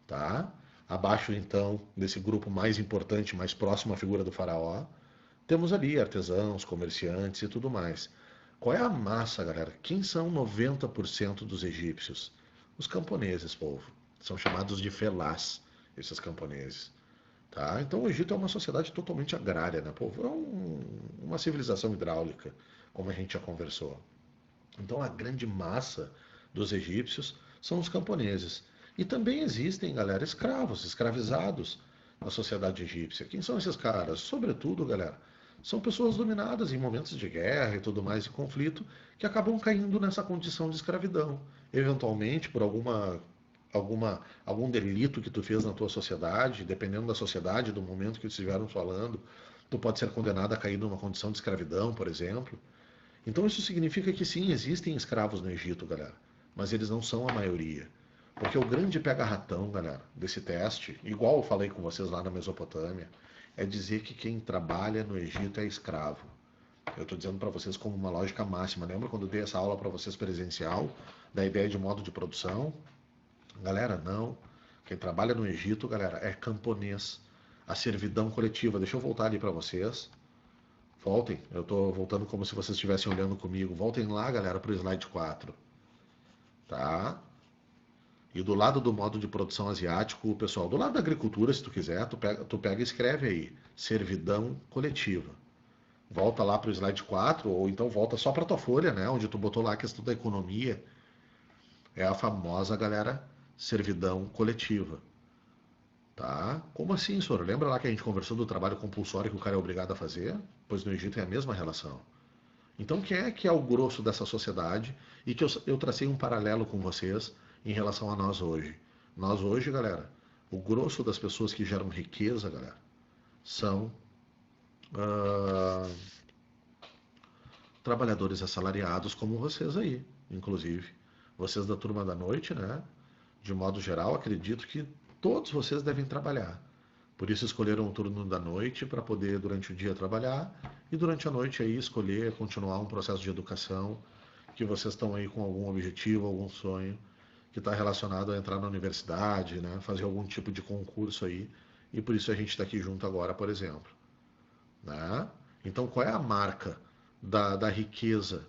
tá? Abaixo, então, desse grupo mais importante, mais próximo à figura do faraó, temos ali artesãos, comerciantes e tudo mais. Qual é a massa, galera? Quem são 90% dos egípcios? Os camponeses, povo. São chamados de felás, esses camponeses. Tá? Então o Egito é uma sociedade totalmente agrária, né, povo? É uma civilização hidráulica, como a gente já conversou. Então a grande massa dos egípcios são os camponeses. E também existem, galera, escravos, escravizados na sociedade egípcia. Quem são esses caras? Sobretudo, galera, são pessoas dominadas em momentos de guerra e tudo mais, de conflito, que acabam caindo nessa condição de escravidão. Eventualmente, por algum delito que tu fez na tua sociedade, dependendo da sociedade, do momento que estiveram falando, tu pode ser condenado a cair numa condição de escravidão, por exemplo. Então isso significa que sim, existem escravos no Egito, galera, mas eles não são a maioria. Porque o grande pega-ratão, galera, desse teste, igual eu falei com vocês lá na Mesopotâmia, é dizer que quem trabalha no Egito é escravo. Eu estou dizendo para vocês como uma lógica máxima. Lembra quando eu dei essa aula para vocês presencial, da ideia de modo de produção? Galera, não. Quem trabalha no Egito, galera, é camponês. A servidão coletiva. Deixa eu voltar ali para vocês. Voltem. Eu estou voltando como se vocês estivessem olhando comigo. Voltem lá, galera, para o slide 4. Tá? E do lado do modo de produção asiático, pessoal, do lado da agricultura, se tu quiser, tu pega e escreve aí, servidão coletiva. Volta lá para o slide 4 ou então volta só para tua folha, né, onde tu botou lá a questão da economia. É a famosa, galera, servidão coletiva. Tá? Como assim, senhor? Lembra lá que a gente conversou do trabalho compulsório que o cara é obrigado a fazer? Pois no Egito é a mesma relação. Então, quem é que é o grosso dessa sociedade e que eu tracei um paralelo com vocês em relação a nós hoje? Nós hoje, galera, o grosso das pessoas que geram riqueza, galera, são ah, trabalhadores assalariados como vocês aí, inclusive. Vocês da turma da noite, né? De modo geral, acredito que todos vocês devem trabalhar. Por isso escolheram o turno da noite para poder durante o dia trabalhar e durante a noite aí escolher continuar um processo de educação que vocês estão aí com algum objetivo, algum sonho que está relacionado a entrar na universidade, né, fazer algum tipo de concurso aí e por isso a gente está aqui junto agora, por exemplo, né? Então qual é a marca da riqueza,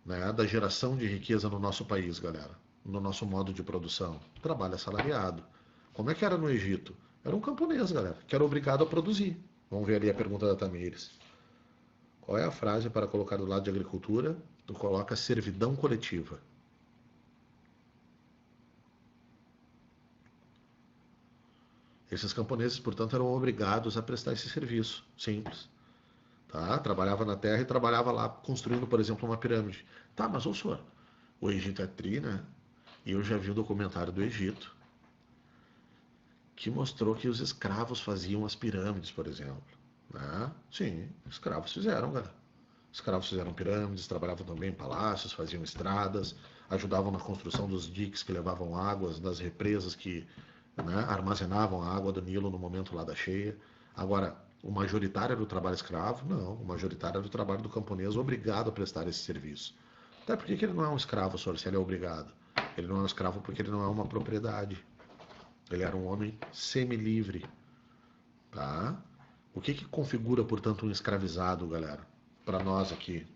né, da geração de riqueza no nosso país, galera? No nosso modo de produção? Trabalho assalariado. Como é que era no Egito? Era um camponês, galera, que era obrigado a produzir. Vamos ver ali a pergunta da Tamires. Qual é a frase para colocar do lado de agricultura? Tu coloca servidão coletiva. Esses camponeses, portanto, eram obrigados a prestar esse serviço. Simples. Tá? Trabalhava na terra e trabalhava lá construindo, por exemplo, uma pirâmide. Tá, mas ô senhor, o Egito é tri, né? E eu já vi o documentário do Egito que mostrou que os escravos faziam as pirâmides, por exemplo. Né? Sim, escravos fizeram, galera. Escravos fizeram pirâmides, trabalhavam também em palácios, faziam estradas, ajudavam na construção dos diques que levavam águas, das represas que, né, armazenavam a água do Nilo no momento lá da cheia. Agora, o majoritário era o trabalho escravo? Não, o majoritário era o trabalho do camponês obrigado a prestar esse serviço. Até porque ele não é um escravo, senhor, se ele é obrigado. Ele não é um escravo porque ele não é uma propriedade. Ele era um homem semi-livre, tá? O que configura, portanto, um escravizado, galera? Para nós aqui,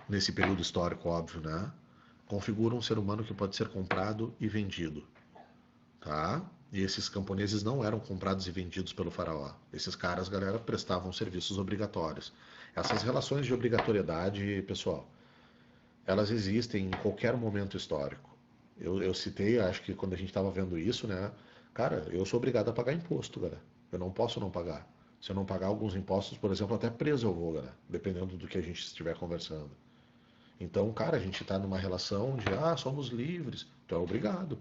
nesse período histórico, óbvio, né? Configura um ser humano que pode ser comprado e vendido, tá? E esses camponeses não eram comprados e vendidos pelo faraó. Esses caras, galera, prestavam serviços obrigatórios. Essas relações de obrigatoriedade, pessoal, elas existem em qualquer momento histórico. Eu citei, acho que quando a gente estava vendo isso, né? Cara, eu sou obrigado a pagar imposto, galera. Eu não posso não pagar. Se eu não pagar alguns impostos, por exemplo, até preso eu vou, galera. Dependendo do que a gente estiver conversando. Então, cara, a gente está numa relação de, somos livres. Tu é obrigado.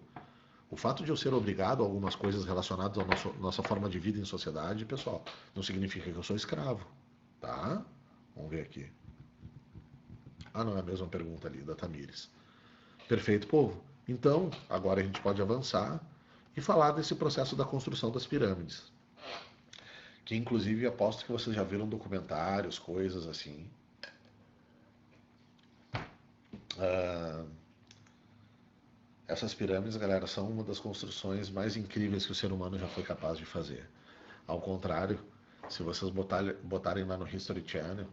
O fato de eu ser obrigado a algumas coisas relacionadas à nossa forma de vida em sociedade, pessoal, não significa que eu sou escravo, tá? Vamos ver aqui. Não é a mesma pergunta ali, da Tamires. Perfeito, povo. Então, agora a gente pode avançar e falar desse processo da construção das pirâmides. Que inclusive aposto que vocês já viram documentários, coisas assim. Essas pirâmides, galera, são uma das construções mais incríveis que o ser humano já foi capaz de fazer. Ao contrário, se vocês botarem lá no History Channel,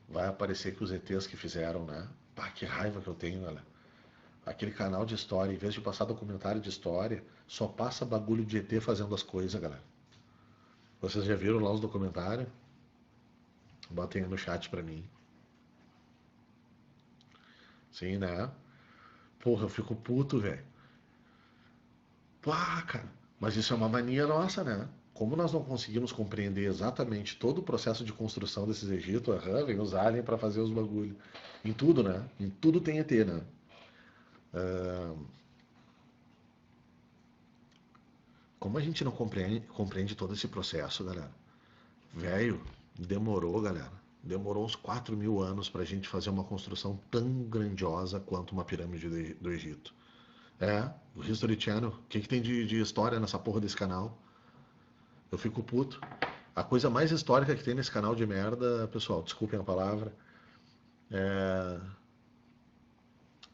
vai aparecer que os ETs que fizeram, né? Pá, que raiva que eu tenho, galera. Aquele canal de história, em vez de passar documentário de história, só passa bagulho de ET fazendo as coisas, galera. Vocês já viram lá os documentários? Botem aí no chat pra mim. Sim, né? Porra, eu fico puto, velho. Pá, cara. Mas isso é uma mania nossa, né? Como nós não conseguimos compreender exatamente todo o processo de construção desses Egito, vem os aliens pra fazer os bagulho. Em tudo, né? Em tudo tem ET, né? Como a gente não compreende todo esse processo, galera? Velho, demorou, galera. Demorou uns 4.000 anos pra gente fazer uma construção tão grandiosa quanto uma pirâmide do Egito. O History Channel. O que tem de história nessa porra desse canal? Eu fico puto. A coisa mais histórica que tem nesse canal de merda, pessoal, desculpem a palavra,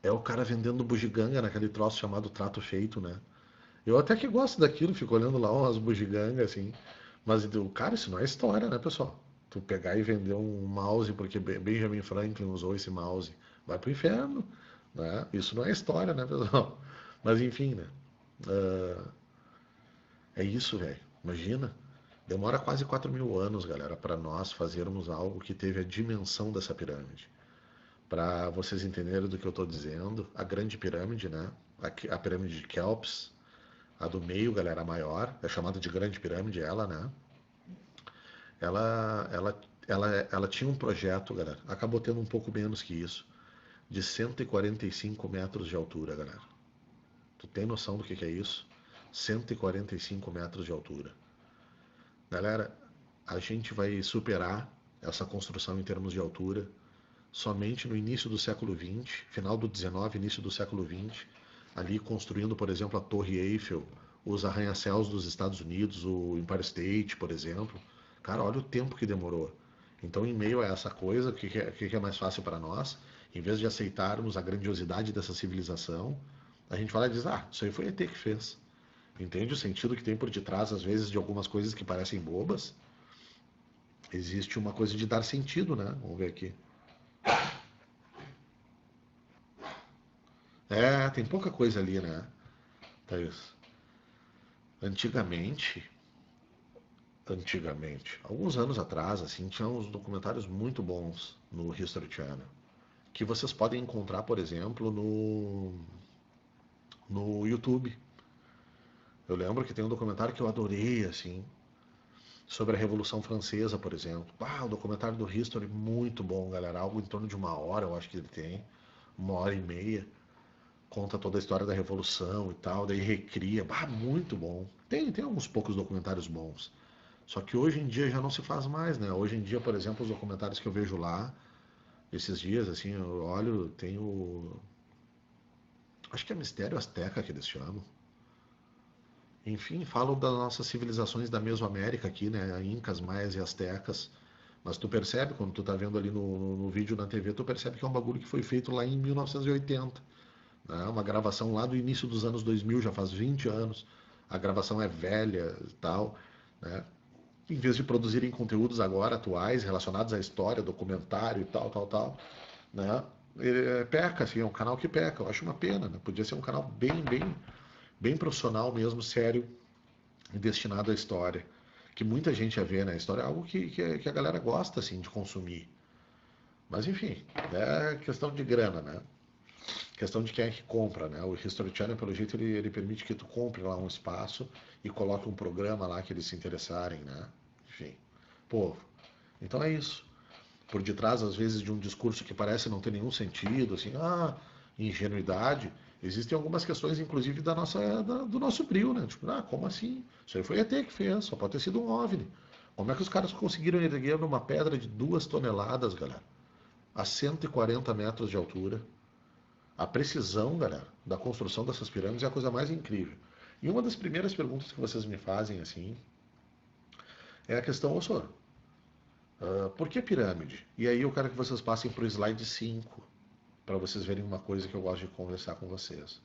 é o cara vendendo bugiganga naquele troço chamado trato feito, né? Eu até que gosto daquilo, fico olhando lá umas bugigangas assim. Mas, cara, isso não é história, né, pessoal? Tu pegar e vender um mouse porque Benjamin Franklin usou esse mouse, vai pro inferno, né? Isso não é história, né, pessoal? Mas enfim, né? Ah, é isso, velho. Imagina. Demora quase 4.000 anos, galera, para nós fazermos algo que teve a dimensão dessa pirâmide. Para vocês entenderem do que eu estou dizendo, a grande pirâmide, né? A pirâmide de Kelps, a do meio, galera, a maior, é chamada de grande pirâmide, ela, né? Ela tinha um projeto, galera, acabou tendo um pouco menos que isso, de 145 metros de altura, galera. Tu tem noção do que é isso? 145 metros de altura. Galera, a gente vai superar essa construção em termos de altura somente no início do século XX, final do XIX, início do século XX, ali construindo, por exemplo, a Torre Eiffel, os arranha-céus dos Estados Unidos, o Empire State, por exemplo. Cara, olha o tempo que demorou. Então, em meio a essa coisa, o que é mais fácil para nós? Em vez de aceitarmos a grandiosidade dessa civilização, a gente fala e diz, ah, isso aí foi ET que fez. Entende o sentido que tem por detrás, às vezes, de algumas coisas que parecem bobas? Existe uma coisa de dar sentido, né? Vamos ver aqui. É, tem pouca coisa ali, né, Thaís? Antigamente, alguns anos atrás, assim, tinha uns documentários muito bons no History Channel, que vocês podem encontrar, por exemplo, no YouTube. Eu lembro que tem um documentário que eu adorei, assim, sobre a Revolução Francesa, por exemplo. Ah, o documentário do History, muito bom, galera. Algo em torno de 1 hora, eu acho que ele tem. 1 hora e meia. Conta toda a história da Revolução e tal, daí recria. Ah, muito bom. Tem alguns poucos documentários bons. Só que hoje em dia já não se faz mais, né? Hoje em dia, por exemplo, os documentários que eu vejo lá, esses dias, assim, eu olho, tem o. Acho que é Mistério Azteca que eles chamam. Enfim, falam das nossas civilizações da Mesoamérica aqui, né? Incas, maias e astecas. Mas tu percebe, quando tu tá vendo ali no vídeo na TV, tu percebe que é um bagulho que foi feito lá em 1980. Né? Uma gravação lá do início dos anos 2000, já faz 20 anos. A gravação é velha e tal. Né? Em vez de produzirem conteúdos agora atuais relacionados à história, documentário e tal, tal, tal, né? Peca, assim, é um canal que peca. Eu acho uma pena, né? Podia ser um canal bem, bem, bem profissional mesmo, sério, e destinado à história. Que muita gente ia ver, né? A história é algo que a galera gosta, assim, de consumir. Mas, enfim, é questão de grana, né? Questão de quem é que compra, né? O History Channel, pelo jeito, ele permite que tu compre lá um espaço e coloque um programa lá que eles se interessarem, né? Enfim, pô, então é isso. Por detrás, às vezes, de um discurso que parece não ter nenhum sentido, assim, ingenuidade, existem algumas questões, inclusive, do nosso brilho, né? Tipo, como assim? Isso aí foi ET que fez, só pode ter sido um OVNI. Como é que os caras conseguiram erguer numa pedra de 2 toneladas, galera? A 140 metros de altura. A precisão, galera, da construção dessas pirâmides é a coisa mais incrível. E uma das primeiras perguntas que vocês me fazem, assim, é a questão, ô senhor, por que pirâmide? E aí eu quero que vocês passem para o slide 5, para vocês verem uma coisa que eu gosto de conversar com vocês.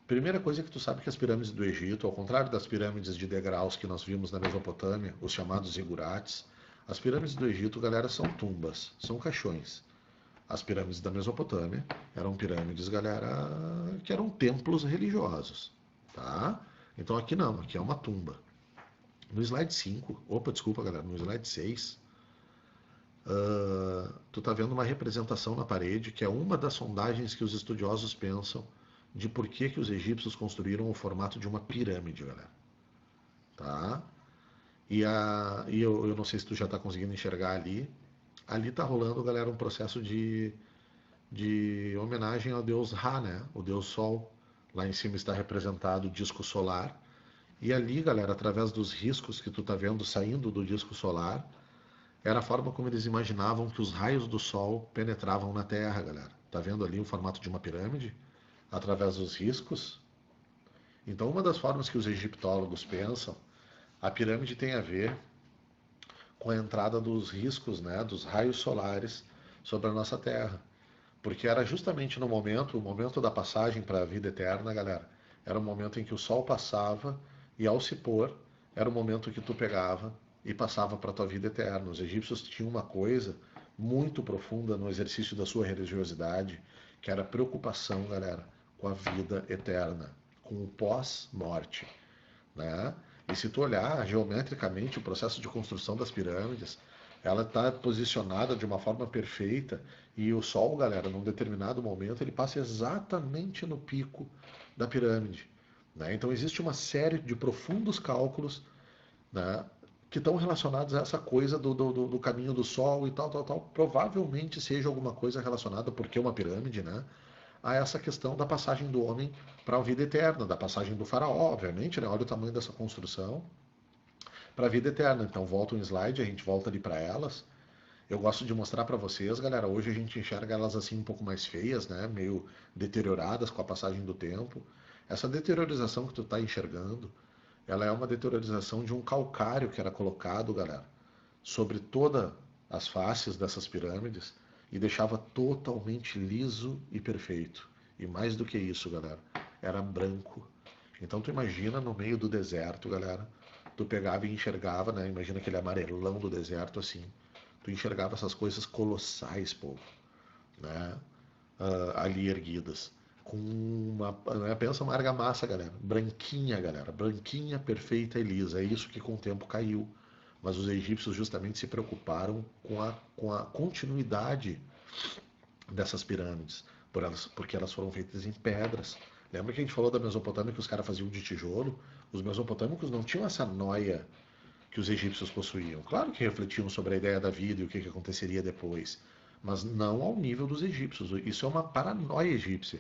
Primeira coisa é que tu sabe que as pirâmides do Egito, ao contrário das pirâmides de degraus que nós vimos na Mesopotâmia, os chamados zigurates, as pirâmides do Egito, galera, são tumbas, são caixões. As pirâmides da Mesopotâmia eram pirâmides, galera, que eram templos religiosos, tá? Então aqui não, aqui é uma tumba. No slide 5, opa, desculpa, galera, no slide 6, tu tá vendo uma representação na parede que é uma das sondagens que os estudiosos pensam de por que os egípcios construíram o formato de uma pirâmide, galera, tá? E eu não sei se tu já tá conseguindo enxergar ali. Ali tá rolando, galera, um processo de homenagem ao deus Ra, né? O deus Sol. Lá em cima está representado o disco solar. E ali, galera, através dos riscos que tu tá vendo saindo do disco solar, era a forma como eles imaginavam que os raios do Sol penetravam na Terra, galera. Tá vendo ali o formato de uma pirâmide? Através dos riscos. Então, uma das formas que os egiptólogos pensam, a pirâmide tem a ver com a entrada dos riscos, né, dos raios solares sobre a nossa Terra. Porque era justamente no momento, o momento da passagem para a vida eterna, galera, era o momento em que o sol passava e ao se pôr, era o momento que tu pegava e passava para a tua vida eterna. Os egípcios tinham uma coisa muito profunda no exercício da sua religiosidade, que era a preocupação, galera, com a vida eterna, com o pós-morte, né? E se tu olhar geometricamente o processo de construção das pirâmides, ela está posicionada de uma forma perfeita e o Sol, galera, num determinado momento, ele passa exatamente no pico da pirâmide, né? Então existe uma série de profundos cálculos, né, que estão relacionados a essa coisa do caminho do Sol e tal, tal, tal. Provavelmente seja alguma coisa relacionada, porque uma pirâmide, né, a essa questão da passagem do homem para a vida eterna, da passagem do faraó, obviamente, né? Olha o tamanho dessa construção para a vida eterna. Então volta um slide, a gente volta ali para elas. Eu gosto de mostrar para vocês, galera. Hoje a gente enxerga elas assim um pouco mais feias, né? Meio deterioradas com a passagem do tempo. Essa deteriorização que tu está enxergando, ela é uma deteriorização de um calcário que era colocado, galera, sobre todas as faces dessas pirâmides e deixava totalmente liso e perfeito. E mais do que isso, galera, era branco. Então tu imagina no meio do deserto, galera, tu pegava e enxergava, né? Imagina aquele amarelão do deserto assim. Tu enxergava essas coisas colossais, povo, né? Ali erguidas. Com uma, né? Pensa uma argamassa, galera. Branquinha, galera. Branquinha, perfeita e lisa. É isso que com o tempo caiu. Mas os egípcios justamente se preocuparam com a continuidade dessas pirâmides, porque elas foram feitas em pedras. Lembra que a gente falou da Mesopotâmia que os caras faziam de tijolo? Os mesopotâmicos não tinham essa noia que os egípcios possuíam. Claro que refletiam sobre a ideia da vida e o que aconteceria depois, mas não ao nível dos egípcios. Isso é uma paranoia egípcia,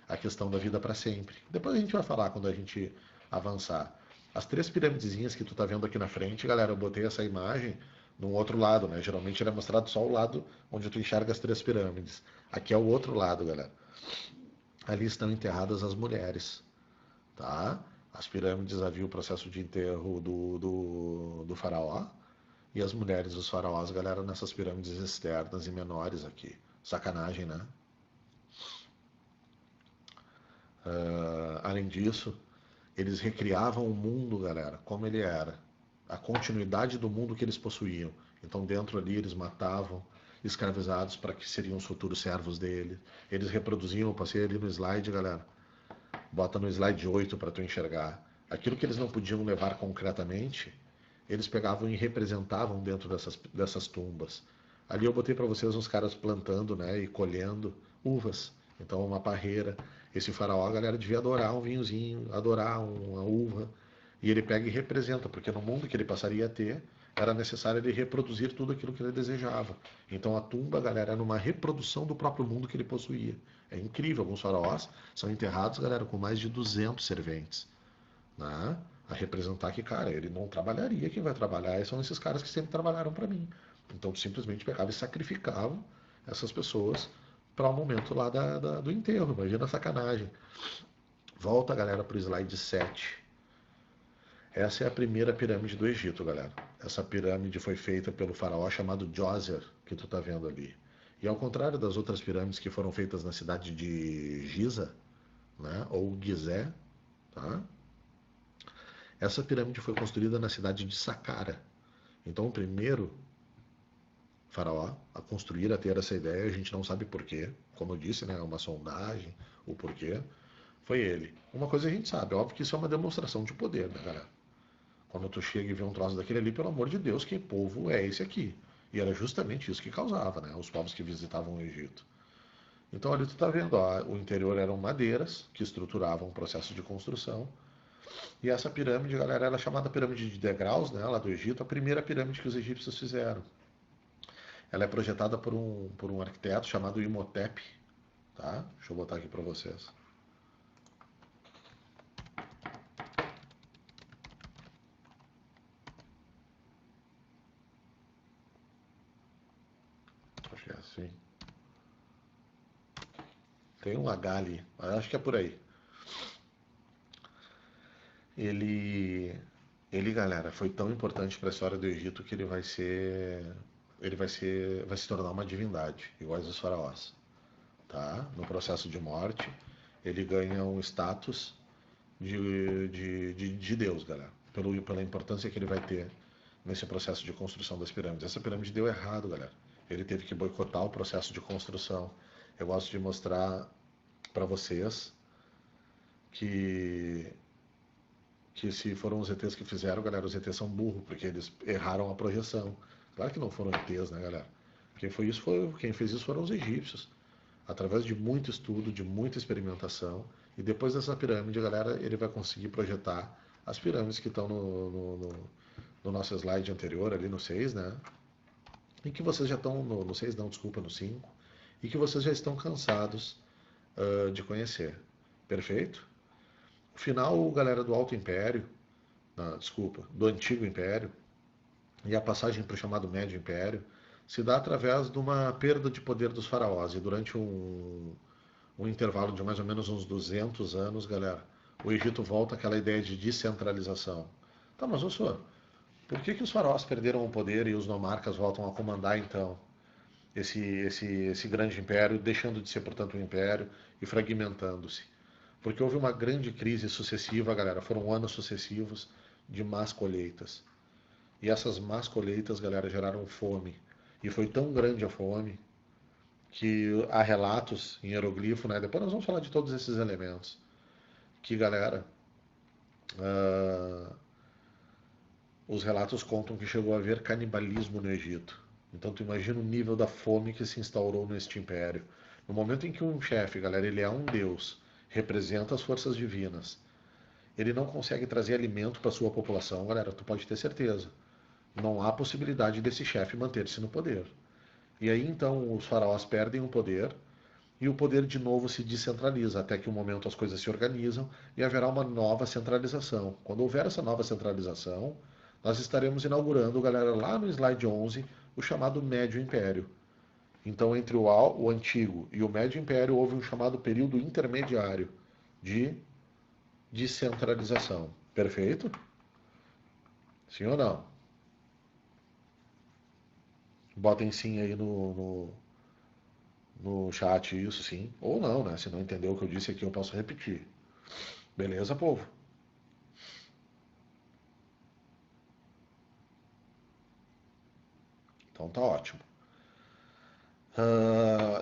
a questão da vida para sempre. Depois a gente vai falar quando a gente avançar. As três piramidezinhas que tu tá vendo aqui na frente, galera, eu botei essa imagem num outro lado, né? Geralmente ele é mostrado só o lado onde tu enxerga as três pirâmides. Aqui é o outro lado, galera. Ali estão enterradas as mulheres, tá? As pirâmides havia o processo de enterro do faraó e as mulheres dos faraós, galera, nessas pirâmides externas e menores aqui. Sacanagem, né? Além disso, eles recriavam o mundo, galera, como ele era. A continuidade do mundo que eles possuíam. Então, dentro ali, eles matavam escravizados para que seriam os futuros servos dele. Eles reproduziam, eu passei ali no slide, galera. Bota no slide 8 para tu enxergar. Aquilo que eles não podiam levar concretamente, eles pegavam e representavam dentro dessas tumbas. Ali eu botei para vocês uns caras plantando, né, e colhendo uvas. Então uma parreira. Esse faraó, a galera devia adorar um vinhozinho, adorar uma uva. E ele pega e representa, porque no mundo que ele passaria a ter, era necessário ele reproduzir tudo aquilo que ele desejava. Então a tumba, galera, era uma reprodução do próprio mundo que ele possuía. É incrível, alguns faraós são enterrados, galera, com mais de 200 serventes, né? A representar que, cara, ele não trabalharia, quem vai trabalhar são esses caras que sempre trabalharam para mim. Então simplesmente pegava e sacrificavam essas pessoas para o momento lá do enterro. Imagina a sacanagem. Volta, galera, para o slide 7. Essa é a primeira pirâmide do Egito, galera. Essa pirâmide foi feita pelo faraó chamado Djoser, que tu tá vendo ali. E ao contrário das outras pirâmides que foram feitas na cidade de Giza, né, ou Gizé, tá? Essa pirâmide foi construída na cidade de Saqqara. Então, o primeiro faraó a construir, a ter essa ideia, a gente não sabe porquê. Como eu disse, né, é uma sondagem, o porquê. Foi ele. Uma coisa a gente sabe, óbvio que isso é uma demonstração de poder, né, galera? Quando tu chega e vê um troço daquele ali, pelo amor de Deus, que povo é esse aqui? E era justamente isso que causava, né? Os povos que visitavam o Egito. Então ali tu tá vendo, ó, o interior eram madeiras que estruturavam o processo de construção. E essa pirâmide, galera, era chamada pirâmide de degraus, né, lá do Egito, a primeira pirâmide que os egípcios fizeram. Ela é projetada por um arquiteto chamado Imhotep, tá? Deixa eu botar aqui para vocês. Acho que é assim. Tem um H ali, mas acho que é por aí. Ele, galera, foi tão importante para a história do Egito que vai se tornar uma divindade, igual os faraós, tá? No processo de morte, ele ganha um status de Deus, galera, pela importância que ele vai ter nesse processo de construção das pirâmides. Essa pirâmide deu errado, galera. Ele teve que boicotar o processo de construção. Eu gosto de mostrar para vocês que, que se foram os ETs que fizeram, galera, os ETs são burros, porque eles erraram a projeção. Claro que não foram ETs, né, galera? Quem fez isso foram os egípcios, através de muito estudo, de muita experimentação. E depois dessa pirâmide, galera, ele vai conseguir projetar as pirâmides que estão no nosso slide anterior, ali no 6, né? E que vocês já estão, no 6 não, desculpa, no 5, e que vocês já estão cansados de conhecer. Perfeito? O final, galera, do Alto Império, desculpa, do Antigo Império, e a passagem para o chamado Médio Império, se dá através de uma perda de poder dos faraós. E durante um intervalo de mais ou menos uns 200 anos, galera, o Egito volta àquela ideia de descentralização. Tá, mas, ô senhor, por que os faraós perderam o poder e os nomarcas voltam a comandar, então, esse grande império, deixando de ser, portanto, um império e fragmentando-se? Porque houve uma grande crise sucessiva, galera, foram anos sucessivos de más colheitas. E essas más colheitas, galera, geraram fome. E foi tão grande a fome que há relatos em hieroglifo, né? Depois nós vamos falar de todos esses elementos. Que, galera, uh, os relatos contam que chegou a haver canibalismo no Egito. Então tu imagina o nível da fome que se instaurou neste império. No momento em que um chefe, galera, ele é um deus, representa as forças divinas, ele não consegue trazer alimento para sua população, galera, tu pode ter certeza. Não há possibilidade desse chefe manter-se no poder. E aí então os faraós perdem o poder e o poder de novo se descentraliza, até que um momento as coisas se organizam e haverá uma nova centralização. Quando houver essa nova centralização, nós estaremos inaugurando, galera, lá no slide 11, o chamado Médio Império. Então, entre o Antigo e o Médio Império, houve um chamado período intermediário de descentralização. Perfeito? Sim ou não? Botem sim aí no chat isso, sim. Ou não, né? Se não entendeu o que eu disse aqui, eu posso repetir. Beleza, povo? Então tá ótimo.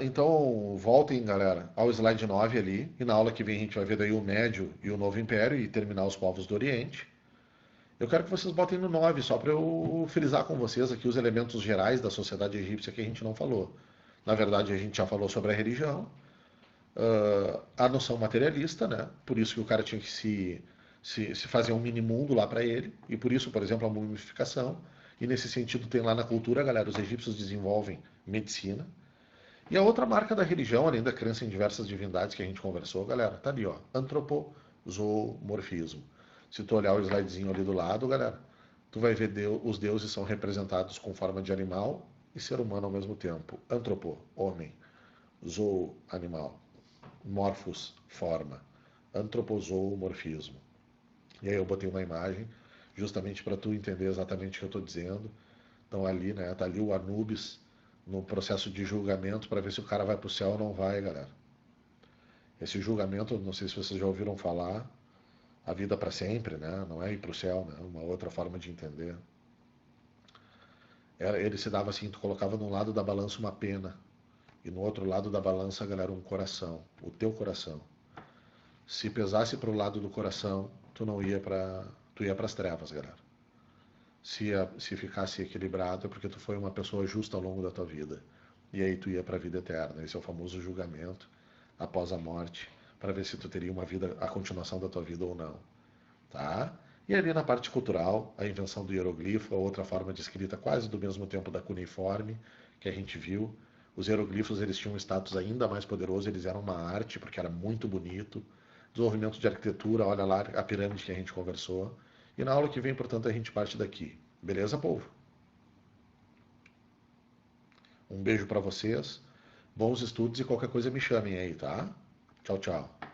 Então, voltem, galera, ao slide 9 ali. E na aula que vem a gente vai ver daí o Médio e o Novo Império e terminar os povos do Oriente. Eu quero que vocês botem no 9, só para eu frisar com vocês aqui os elementos gerais da sociedade egípcia que a gente não falou. Na verdade, a gente já falou sobre a religião, a noção materialista, né? Por isso que o cara tinha que se fazer um mini mundo lá para ele, e por isso, por exemplo, a mumificação. E nesse sentido tem lá na cultura, galera, os egípcios desenvolvem medicina. E a outra marca da religião, além da crença em diversas divindades que a gente conversou, galera, tá ali, ó, antropozoomorfismo. Se tu olhar o slidezinho ali do lado, galera, tu vai ver os deuses são representados com forma de animal e ser humano ao mesmo tempo. Antropo, homem, zoo, animal, morphos, forma, antropozoomorfismo. E aí eu botei uma imagem justamente para tu entender exatamente o que eu estou dizendo. Então ali, né, tá ali o Anubis no processo de julgamento para ver se o cara vai para o céu ou não vai, galera. Esse julgamento, não sei se vocês já ouviram falar, a vida para sempre, né? Não é ir para o céu, né? Uma outra forma de entender. Ele se dava assim, tu colocava num lado da balança uma pena e no outro lado da balança, galera, um coração, o teu coração. Se pesasse para o lado do coração, tu não ia para, tu ia para as trevas, galera. Se ficasse equilibrado é porque tu foi uma pessoa justa ao longo da tua vida. E aí tu ia para a vida eterna. Esse é o famoso julgamento após a morte, para ver se tu teria uma vida, a continuação da tua vida ou não. Tá? E ali na parte cultural, a invenção do hieroglifo, a outra forma de escrita quase do mesmo tempo da cuneiforme, que a gente viu. Os hieroglifos eles tinham um status ainda mais poderoso, eles eram uma arte, porque era muito bonito. Desenvolvimento de arquitetura, olha lá a pirâmide que a gente conversou. E na aula que vem, portanto, a gente parte daqui. Beleza, povo? Um beijo para vocês, bons estudos e qualquer coisa me chamem aí, tá? Tchau, tchau.